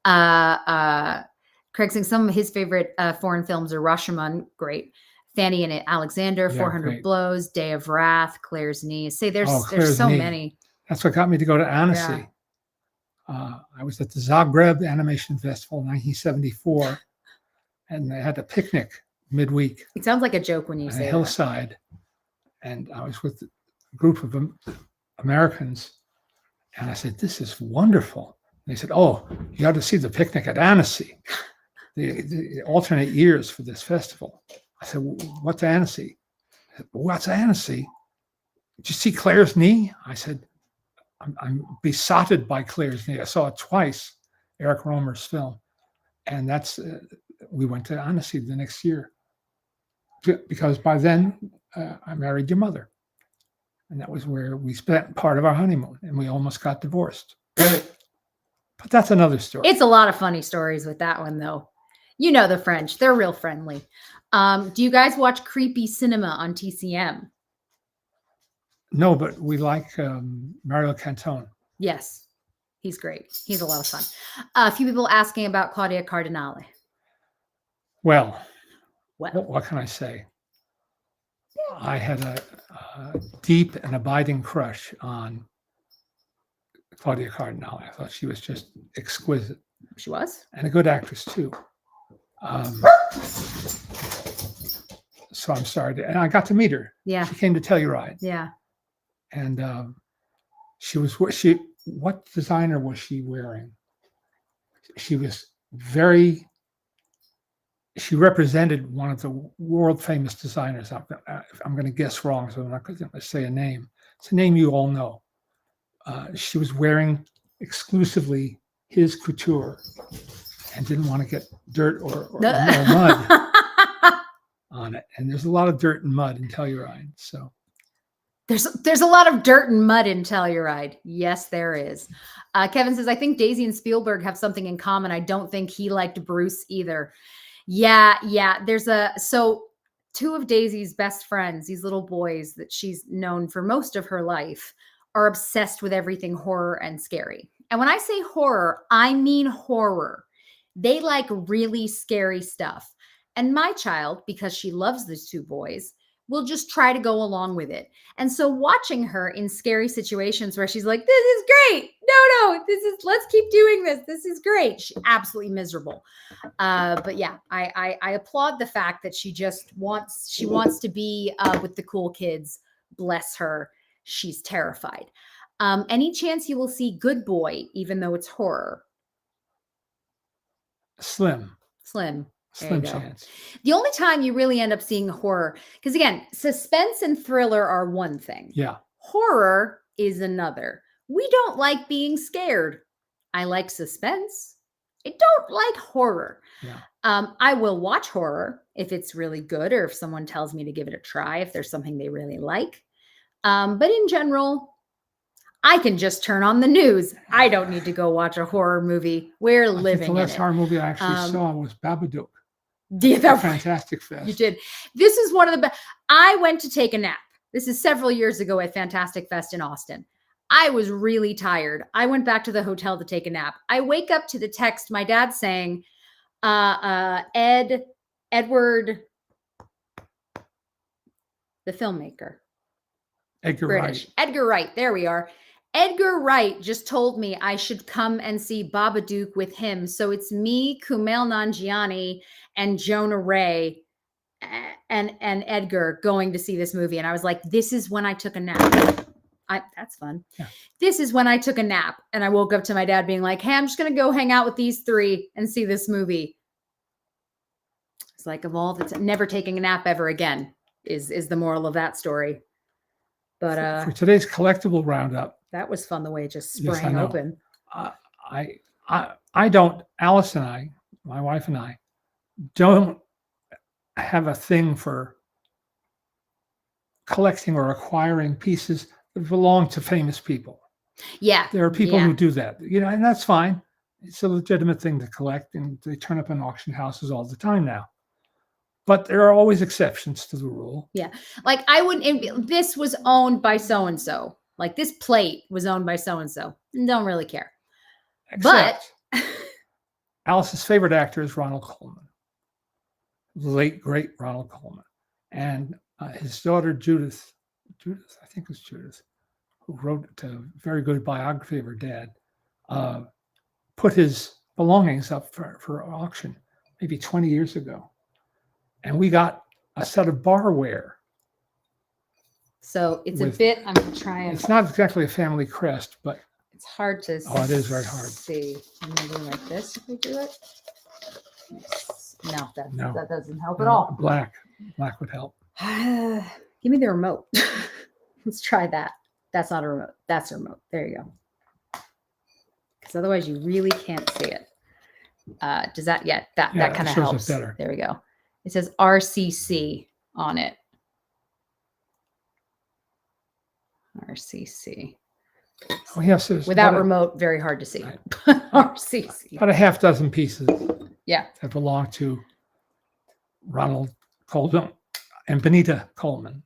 Craig saying some of his favorite foreign films are Rashomon, great. Fanny and Alexander, 400 Blows, Day of Wrath, Claire's Knee. There's so many. That's what got me to go to Annecy. Yeah. I was at the Zagreb Animation Festival in 1974, and they had a picnic midweek. It sounds like a joke when you say a hillside, and I was with a group of Americans, and I said, "This is wonderful." And they said, "Oh, you got to see the picnic at Annecy, the alternate years for this festival." I said, "What's Annecy?" I said, "What's Annecy? Did you see Claire's Knee?" I said, I'm besotted by Claire's Knee. I saw it twice, Eric Romer's film. And that's, we went to Annecy the next year because by then I married your mother. And that was where we spent part of our honeymoon, and we almost got divorced. But that's another story. It's a lot of funny stories with that one, though. You know the French, they're real friendly. Do you guys watch creepy cinema on TCM? No, but we like Mario Cantone. Yes, he's great. He's a lot of fun. A few people asking about Claudia Cardinale. Well, what can I say? I had a deep and abiding crush on Claudia Cardinale. I thought she was just exquisite. She was? And a good actress, too. So I'm sorry. And I got to meet her. Yeah. She came to Telluride. Yeah. And What designer was she wearing? She represented one of the world famous designers. I'm going to guess wrong, so I'm not going to say a name. It's a name you all know. She was wearing exclusively his couture and didn't want to get dirt or mud on it. And there's a lot of dirt and mud in Telluride. So there's a lot of dirt and mud in Telluride. Yes, there is. Kevin says, I think Daisy and Spielberg have something in common. I don't think he liked Bruce either. Yeah. So two of Daisy's best friends, these little boys that she's known for most of her life, are obsessed with everything horror and scary. And when I say horror, I mean horror. They like really scary stuff. And my child, because she loves these two boys, will just try to go along with it. And so watching her in scary situations where she's like, this is great. No, let's keep doing this. This is great. She's absolutely miserable. But yeah, I applaud the fact that she wants to be with the cool kids. Bless her. She's terrified. Any chance you will see Good Boy, even though it's horror? Slim chance. The only time you really end up seeing horror, because again, suspense and thriller are one thing. Yeah. Horror is another. We don't like being scared. I like suspense. I don't like horror. Yeah. I will watch horror if it's really good or if someone tells me to give it a try, if there's something they really like. But in general, I can just turn on the news. I don't need to go watch a horror movie. We're living in it. The last horror movie I actually saw was Babadook. Yeah, that Fantastic Fest. You did. This is one of the best. I went to take a nap. This is several years ago at Fantastic Fest in Austin. I was really tired. I went back to the hotel to take a nap. I wake up to the text, my dad saying, Edward, the filmmaker. Edgar British. Wright. Edgar Wright. There we are. Edgar Wright just told me I should come and see Babadook with him. So it's me, Kumail Nanjiani, and Jonah Ray and Edgar going to see this movie. And I was like, this is when I took a nap. That's fun. Yeah. This is when I took a nap. And I woke up to my dad being like, hey, I'm just going to go hang out with these three and see this movie. It's like, of all the never taking a nap ever again is the moral of that story. But for today's collectible roundup, that was fun the way it just sprang open. I don't, Alice and I, my wife and I, don't have a thing for collecting or acquiring pieces that belong to famous people. Yeah. There are people who do that, and that's fine. It's a legitimate thing to collect, and they turn up in auction houses all the time now. But there are always exceptions to the rule. Yeah. Like this was owned by so-and-so. Like this plate was owned by so-and-so. Don't really care. Except Alice's favorite actor is Ronald Colman. The late, great Ronald Colman. And his daughter, Judith, I think it was Judith, who wrote a very good biography of her dad, put his belongings up for auction maybe 20 years ago. And we got a set of barware. So it's a bit, I'm going to try and. It's not exactly a family crest, but. It's hard to see. Oh, it is very hard. See. I'm going to do like this if we do it. No, that doesn't help at all. Black would help. Give me the remote. Let's try that. That's not a remote. That's a remote. There you go. Because otherwise you really can't see it. Does that, that kind of helps. Better. There we go. It says RCC on it. RCC. Oh, yes. Without remote, very hard to see. Right. RCC. About a half dozen pieces. Yeah. That belong to Ronald Colman and Benita Coleman.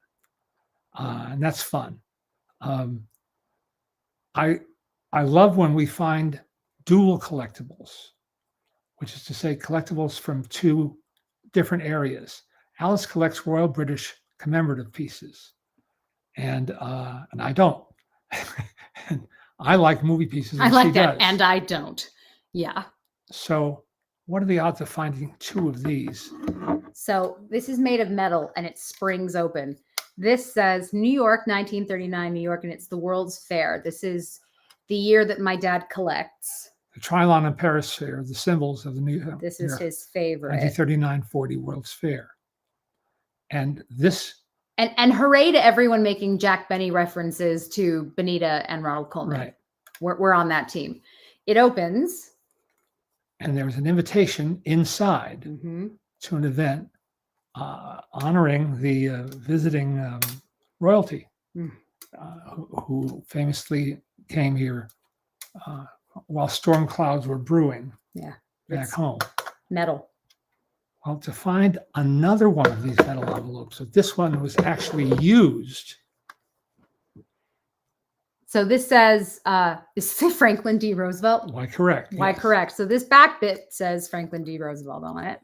And that's fun. I love when we find dual collectibles, which is to say collectibles from two different areas. Alice collects Royal British commemorative pieces, and I don't. And I like movie pieces. I like that, and I don't. Yeah. So, what are the odds of finding two of these? So this is made of metal, and it springs open. This says New York, 1939, New York, and it's the World's Fair. This is the year that my dad collects. The Trilon and Paris Fair, the symbols of the New York. This is his favorite. 1939-40 World's Fair. And this. And hooray to everyone making Jack Benny references to Benita and Ronald Colman. Right. We're on that team. It opens. And there was an invitation inside to an event honoring the visiting royalty who famously came here while storm clouds were brewing back home. Metal. Well, to find another one of these metal envelopes, so this one was actually used. So this says, is it Franklin D. Roosevelt? Why, correct. Why, correct. So this back bit says Franklin D. Roosevelt on it.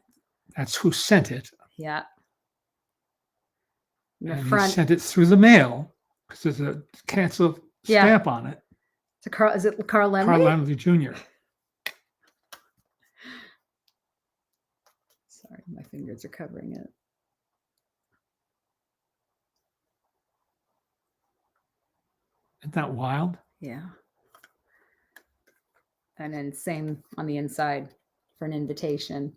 That's who sent it. Yeah. And he sent it through the mail because there's a cancel stamp on it. Is it Carl Lemley? Carl Lemley Jr. Sorry, my fingers are covering it. Isn't that wild? Yeah. And then same on the inside for an invitation.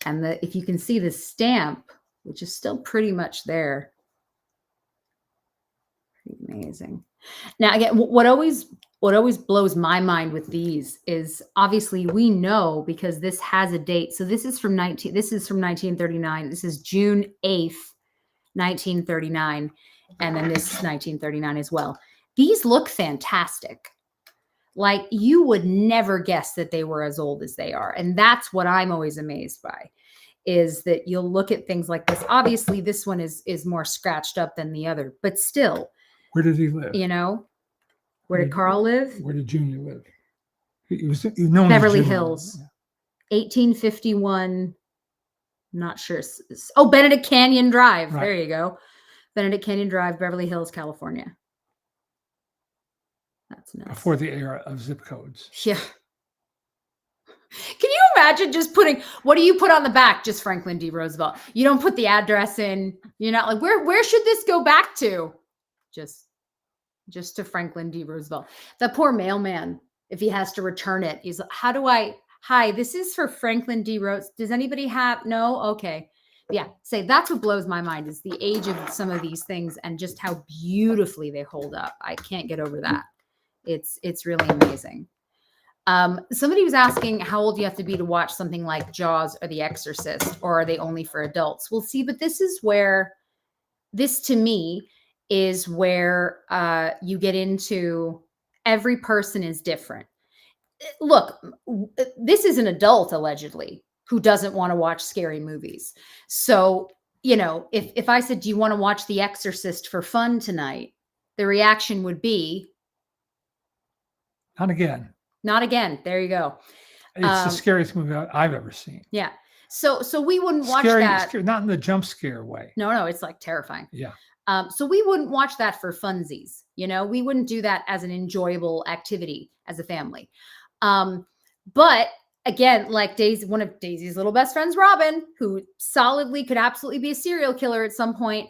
And if you can see the stamp, which is still pretty much there. Pretty amazing. Now, again, what always blows my mind with these is obviously we know because this has a date. So this is from 1939. This is June 8th, 1939. And then this is 1939 as well. These look fantastic. Like you would never guess that they were as old as they are. And that's what I'm always amazed by, is that you'll look at things like this. Obviously, this one is more scratched up than the other, but still. Where did he live? You know, where did Carl live? Where did Junior live? He was known Beverly as Hills, 1851. Not sure. Oh, Benedict Canyon Drive. Right. There you go. Benedict Canyon Drive, Beverly Hills, California. That's nuts. Before the era of zip codes. Yeah. Can you imagine just putting, what do you put on the back? Just Franklin D. Roosevelt. You don't put the address in. You're not like, where should this go back to? Just to Franklin D. Roosevelt. The poor mailman, if he has to return it, he's like, hi, this is for Franklin D. Roosevelt. Does anybody have, no? Okay. Yeah. Say that's what blows my mind is the age of some of these things and just how beautifully they hold up. I can't get over that. It's really amazing. Somebody was asking how old you have to be to watch something like Jaws or The Exorcist, or are they only for adults? Well, see, but this to me is where you get into every person is different. Look, this is an adult allegedly who doesn't want to watch scary movies. So, you know, if I said, do you want to watch The Exorcist for fun tonight? The reaction would be, not again. Not again. There you go. It's the scariest movie I've ever seen. Yeah. So we wouldn't watch that. Scary, not in the jump scare way. No, it's like terrifying. Yeah. So we wouldn't watch that for funsies. You know, we wouldn't do that as an enjoyable activity as a family. But again, like one of Daisy's little best friends, Robin, who solidly could absolutely be a serial killer at some point.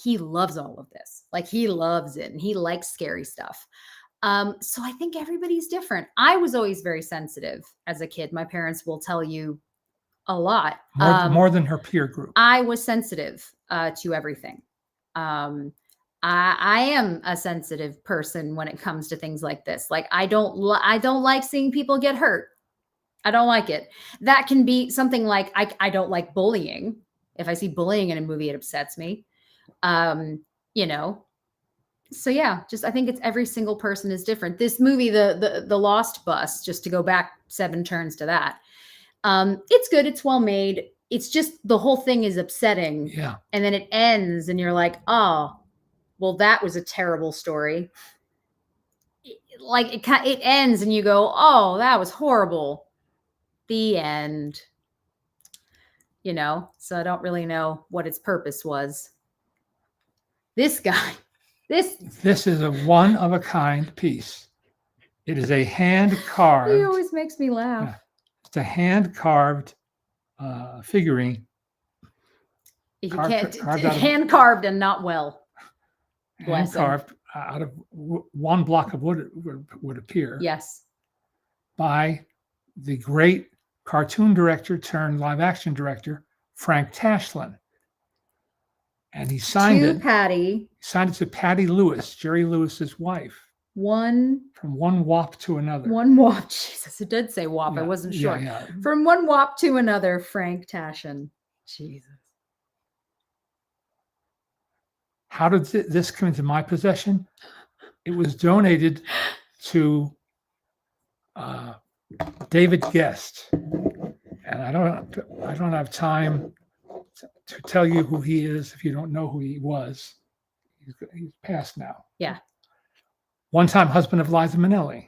He loves all of this. Like he loves it and he likes scary stuff. So I think everybody's different. I was always very sensitive as a kid. My parents will tell you a lot. More than her peer group. I was sensitive to everything. I am a sensitive person when it comes to things like this. Like I don't like seeing people get hurt. I don't like it. That can be something like I don't like bullying. If I see bullying in a movie, it upsets me. You know. So yeah, I think it's every single person is different. This movie, the Lost Bus, just to go back 7 turns to that. It's good. It's well made. It's just the whole thing is upsetting. Yeah. And then it ends and you're like, oh, well, that was a terrible story. It ends and you go, oh, that was horrible. The end. You know, so I don't really know what its purpose was. This guy. This is a one-of-a-kind piece. It is a hand-carved. He always makes me laugh. It's a hand-carved figurine If you can't, hand carved and not well. Hand carved out of one block of wood would appear. Yes. By the great cartoon director turned live action director, Frank Tashlin. And he signed it. Patty. He signed it to Patty Lewis, Jerry Lewis's wife. From one wop to another. One wop. Jesus, it did say wop. I wasn't sure. Yeah. From one wop to another, Frank Tashlin. Jesus. How did this come into my possession? It was donated to David Guest, and I don't have time to tell you who he is if you don't know who he was. He's passed now. Yeah. One-time husband of Liza Minnelli.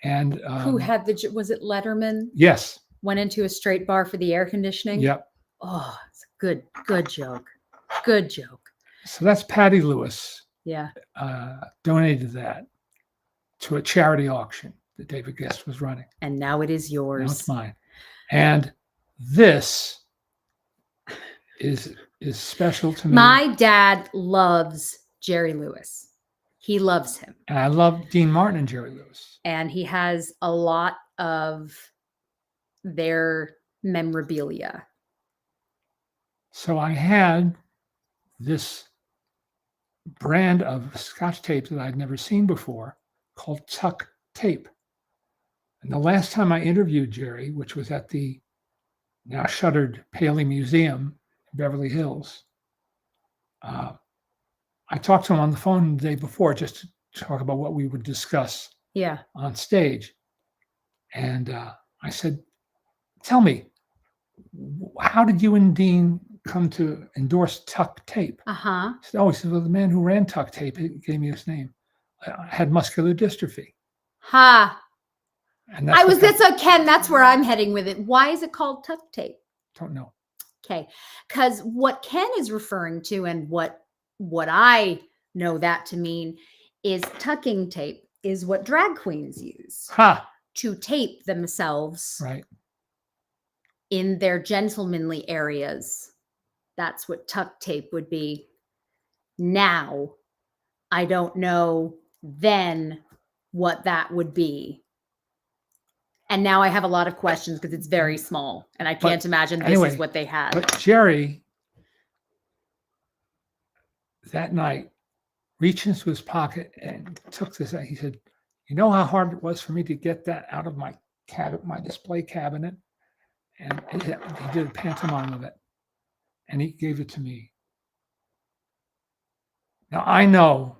And who had was it Letterman? Yes. Went into a straight bar for the air conditioning. Yep. Oh, it's a good joke. Good joke. So that's Patty Lewis. Yeah. Donated that to a charity auction that David Guest was running. And now it is yours. Now it's mine. And this is special to me. My dad loves Jerry Lewis. He loves him. And I love Dean Martin and Jerry Lewis. And he has a lot of their memorabilia. So I had this brand of Scotch tape that I'd never seen before called Tuck Tape. And the last time I interviewed Jerry, which was at the now shuttered Paley Museum in Beverly Hills, I talked to him on the phone the day before just to talk about what we would discuss on stage. And I said, tell me, how did you and Dean come to endorse Tuck Tape? He said, he said, well, the man who ran Tuck Tape, he gave me his name, had muscular dystrophy. And Ken, that's where I'm heading with it. Why is it called Tuck Tape? Don't know. Okay. Because what Ken is referring to and what I know that to mean is tucking tape is what drag queens use to tape themselves in their gentlemanly areas. That's what tuck tape would be. Now, I don't know then what that would be. And now I have a lot of questions because it's very small and I can't imagine this is what they had. But Jerry, that night, reached into his pocket and took this. He said, you know how hard it was for me to get that out of my display cabinet? And he did a pantomime of it. And he gave it to me. Now, I know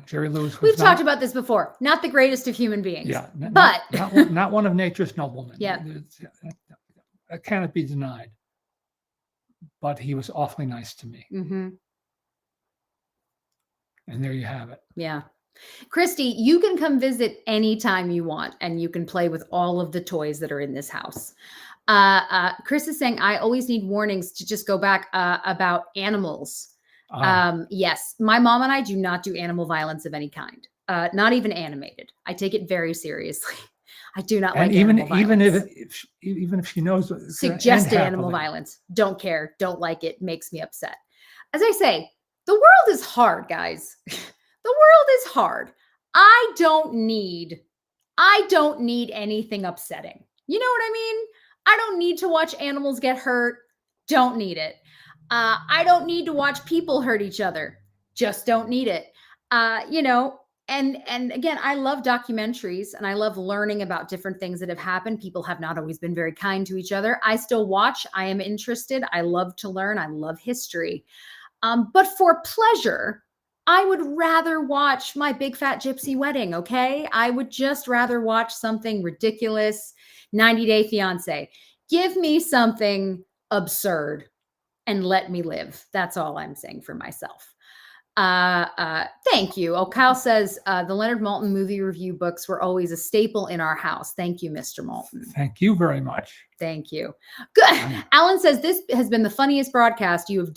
Jerry Lewis was We've talked about this before. Not the greatest of human beings. Yeah. But not one of nature's noblemen. Yeah. That cannot be denied. But he was awfully nice to me. Mm-hmm. And there you have it. Yeah. Christy, you can come visit anytime you want and you can play with all of the toys that are in this house. Chris is saying, I always need warnings to just go back about animals. Yes, my mom and I do not do animal violence of any kind, not even animated. I take it very seriously. I do not like animal violence. Even if she knows suggested animal violence, don't care, don't like it, makes me upset. As I say, the world is hard, guys. The world is hard. I don't need anything upsetting. You know what I mean? I don't need to watch animals get hurt. Don't need it. I don't need to watch people hurt each other. Just don't need it. And again, I love documentaries and I love learning about different things that have happened. People have not always been very kind to each other. I still watch. I am interested. I love to learn. I love history. But for pleasure, I would rather watch My Big Fat Gypsy Wedding, okay? I would just rather watch something ridiculous, 90 Day Fiancé. Give me something absurd and let me live. That's all I'm saying for myself. Thank you. Oh, Kyle says the Leonard Maltin movie review books were always a staple in our house. Thank you, Mr. Maltin. Thank you very much. Thank you. Good. Alan says this has been the funniest broadcast you've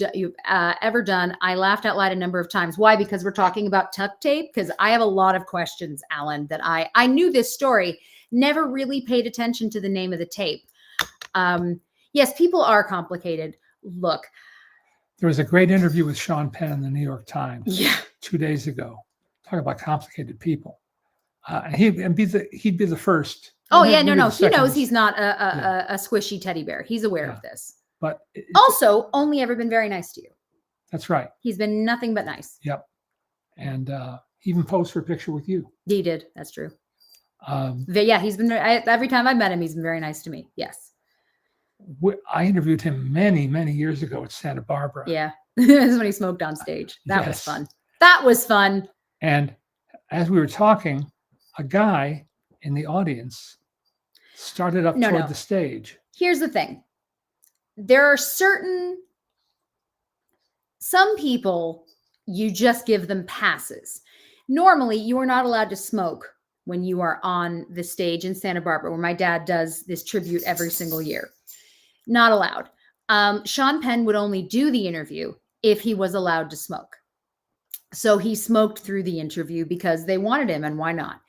ever done. I laughed out loud a number of times. Why? Because we're talking about tuck tape. Because I have a lot of questions, Alan. That I knew this story. Never really paid attention to the name of the tape. Yes, people are complicated. Look. There was a great interview with Sean Penn in the New York Times 2 days ago. Talk about complicated people. He'd be the first. Oh yeah, no. He knows he's not a squishy teddy bear. He's aware of this. But also, only ever been very nice to you. That's right. He's been nothing but nice. Yep. And he even posed for a picture with you. He did. That's true. Yeah, he's been every time I've met him, he's been very nice to me. Yes. I interviewed him many, many years ago at Santa Barbara. Yeah. That's when he smoked on stage. That was fun. That was fun. And as we were talking, a guy in the audience started up toward the stage. Here's the thing. There are some people, you just give them passes. Normally, you are not allowed to smoke when you are on the stage in Santa Barbara, where my dad does this tribute every single year. Not allowed. Sean Penn would only do the interview if he was allowed to smoke. So he smoked through the interview because they wanted him, and why not?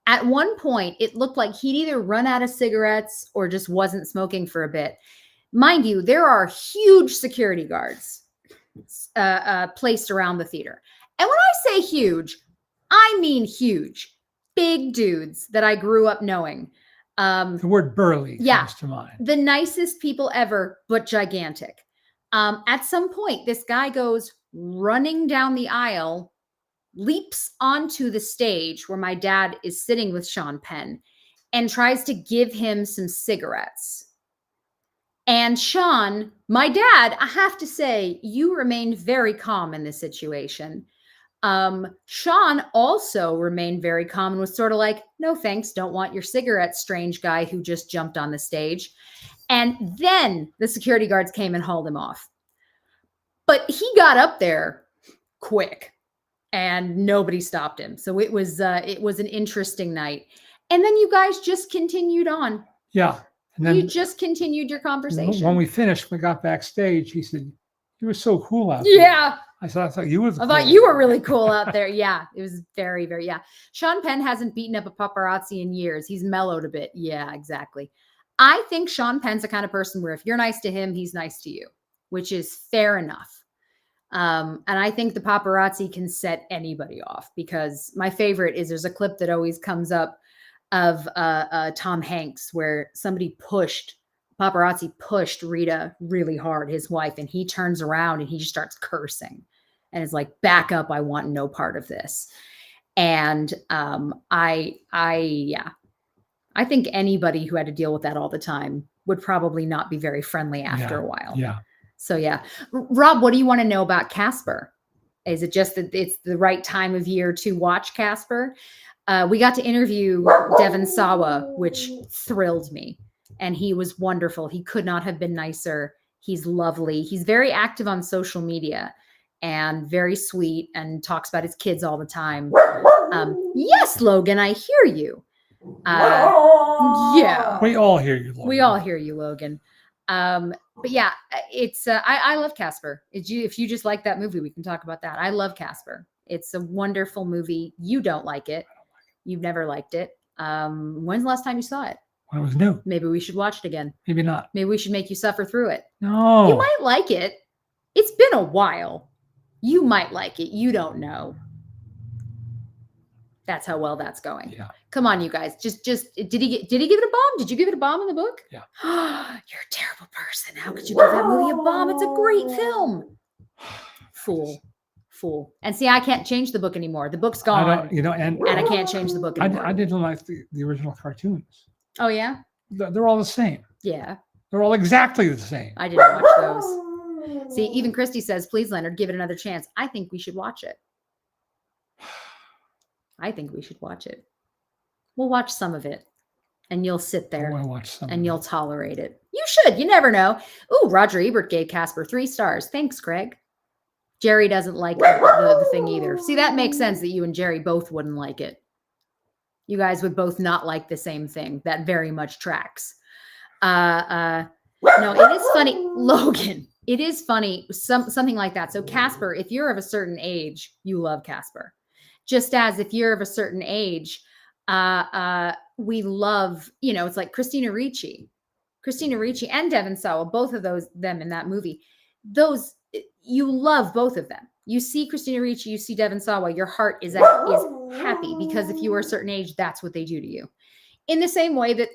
At one point, it looked like he'd either run out of cigarettes or just wasn't smoking for a bit. Mind you, there are huge security guards placed around the theater. And when I say huge, I mean huge. Big dudes that I grew up knowing. The word burly comes to mind. The nicest people ever, but gigantic. At some point, this guy goes running down the aisle, leaps onto the stage where my dad is sitting with Sean Penn, and tries to give him some cigarettes. And Sean, my dad, I have to say, you remained very calm in this situation. Sean also remained very calm and was sort of like, no, thanks. Don't want your cigarettes, strange guy who just jumped on the stage. And then the security guards came and hauled him off. But he got up there quick and nobody stopped him. So it was an interesting night. And then you guys just continued on. Yeah. And then you just continued your conversation. When we finished, we got backstage. He said, "You were so cool out there." Yeah. I thought you were. I thought you were really cool out there. Yeah, it was very, very. Yeah. Sean Penn hasn't beaten up a paparazzi in years. He's mellowed a bit. Yeah, exactly. I think Sean Penn's the kind of person where if you're nice to him, he's nice to you, which is fair enough. And I think the paparazzi can set anybody off, because my favorite is there's a clip that always comes up of Tom Hanks where paparazzi pushed Rita really hard, his wife, and he turns around and he just starts cursing and is like, back up, I want no part of this. And I think anybody who had to deal with that all the time would probably not be very friendly after a while. Yeah. So yeah. Rob, what do you want to know about Casper? Is it just that it's the right time of year to watch Casper? We got to interview Devon Sawa, which thrilled me. And he was wonderful. He could not have been nicer. He's lovely. He's very active on social media and very sweet and talks about his kids all the time. Yes, Logan, I hear you. Yeah. We all hear you, Logan. We all hear you, Logan. But yeah, it's I love Casper. If you just like that movie, we can talk about that. I love Casper. It's a wonderful movie. You don't like it. You've never liked it. When's the last time you saw it? When it was new. Maybe we should watch it again. Maybe not. Maybe we should make you suffer through it. No. You might like it. It's been a while. You might like it. You don't know. That's how well that's going. Yeah. Come on, you guys. Just did he give it a bomb? Did you give it a bomb in the book? Yeah. You're a terrible person. How could you give that movie a bomb? It's a great film. Fool. And see, I can't change the book anymore. The book's gone. And I can't change the book anymore. I didn't like the original cartoons. Oh yeah? They're all the same. Yeah. They're all exactly the same. I didn't watch those. See, even Christy says, please, Leonard, give it another chance. I think we should watch it. I think we should watch it. We'll watch some of it. And you'll sit there. I want to watch some. And you'll tolerate it. You should. You never know. Ooh, Roger Ebert gave Casper 3 stars. Thanks, Craig. Jerry doesn't like the thing either. See, that makes sense that you and Jerry both wouldn't like it. You guys would both not like the same thing. That very much tracks. No, it is funny. Logan, it is funny. Something like that. So Casper, if you're of a certain age, you love Casper. Just as if you're of a certain age, we love, it's like Christina Ricci. Christina Ricci and Devon Sawa, both of them in that movie, you love both of them. You see Christina Ricci, you see Devon Sawa, your heart is happy because if you were a certain age, that's what they do to you. In the same way that,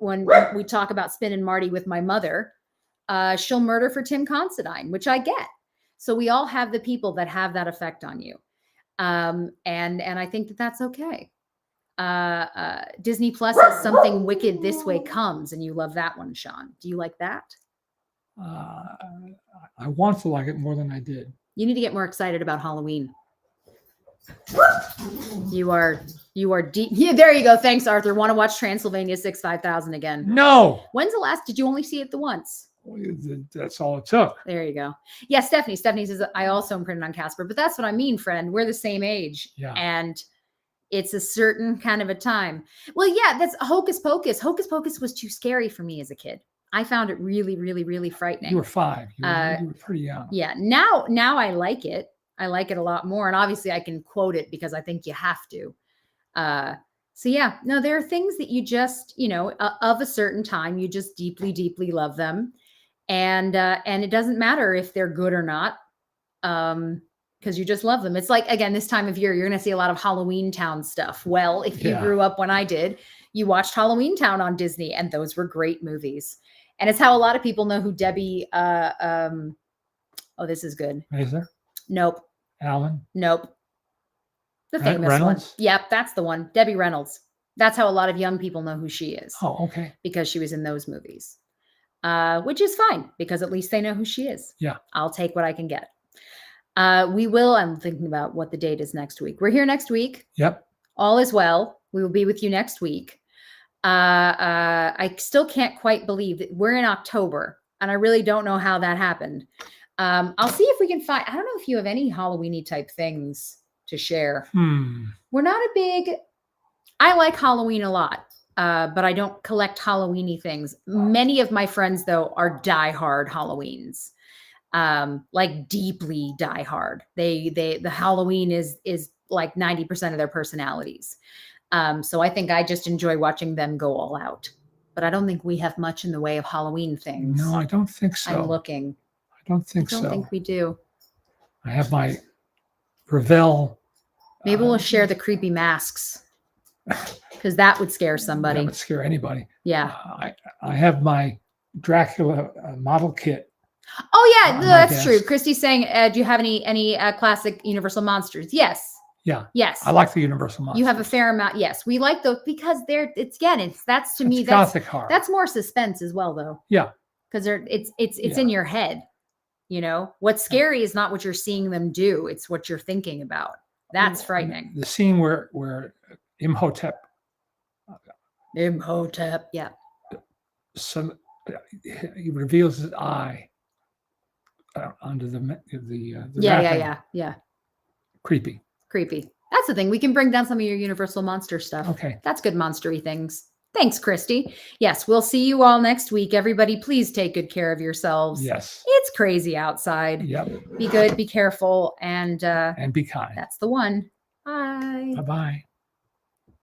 when we talk about Spin and Marty with my mother, she'll murder for Tim Considine, which I get. So we all have the people that have that effect on you. And I think that that's okay. Disney Plus has Something Wicked This Way Comes, and you love that one, Sean. Do you like that? I want to like it more than I did. You need to get more excited about Halloween. You are deep. Yeah, there you go. Thanks, Arthur. Want to watch Transylvania 65000 again? No. When's the last? Did you only see it the once? That's all it took. There you go. Yeah, Stephanie. Stephanie says, I also am printed on Casper, but that's what I mean, friend. We're the same age. Yeah. And it's a certain kind of a time. Well, yeah, that's Hocus Pocus. Hocus Pocus was too scary for me as a kid. I found it really, really, really frightening. You were 5. You were pretty young. Yeah. Now I like it. I like it a lot more. And obviously I can quote it because I think you have to. So yeah, no, there are things that you just, of a certain time, you just deeply, deeply love them. And it doesn't matter if they're good or not. Because you just love them. It's like, again, this time of year, you're going to see a lot of Halloween Town stuff. Well, if you grew up when I did, you watched Halloween Town on Disney, and those were great movies. And it's how a lot of people know who Debbie, this is good. Razor? Nope. Alan? Nope. The famous Reynolds? one. Yep, that's the one. Debbie Reynolds. That's how a lot of young people know who she is. Oh, okay. Because she was in those movies. Which is fine, because at least they know who she is. Yeah. I'll take what I can get. I'm thinking about what the date is next week. We're here next week. Yep. All is well. We will be with you next week. I still can't quite believe that we're in October, and I really don't know how that happened. I'll see if we can find, I don't know if you have any Halloween-y type things to share. We're not I like Halloween a lot, but I don't collect Halloween-y things. Many of my friends, though, are diehard Halloweens. Like deeply diehard. The Halloween is like 90% of their personalities. So I think I just enjoy watching them go all out. But I don't think we have much in the way of Halloween things. No, I don't think so. I'm looking. I don't think so. I don't think we do. I have my Gravel. Maybe we'll share the creepy masks, because that would scare somebody. That would scare anybody. Yeah. I have my Dracula model kit. Oh yeah, that's true. Christy's saying, do you have any classic Universal monsters? Yes. Yeah. Yes. I like the Universal monsters. You have a fair amount. Yes, we like those because that's to me gothic horror. That's more suspense as well, though. Yeah. Because it's in your head. What's scary is not what you're seeing them do; it's what you're thinking about. That's frightening. The scene where Imhotep. Yeah. He reveals his eye under the Yeah. Creepy. That's the thing. We can bring down some of your Universal monster stuff. Okay. That's good monstery things. Thanks, Christy. Yes, we'll see you all next week. Everybody, please take good care of yourselves. Yes. It's crazy outside. Yep. Be good, be careful, and be kind. That's the one. Bye. Bye-bye.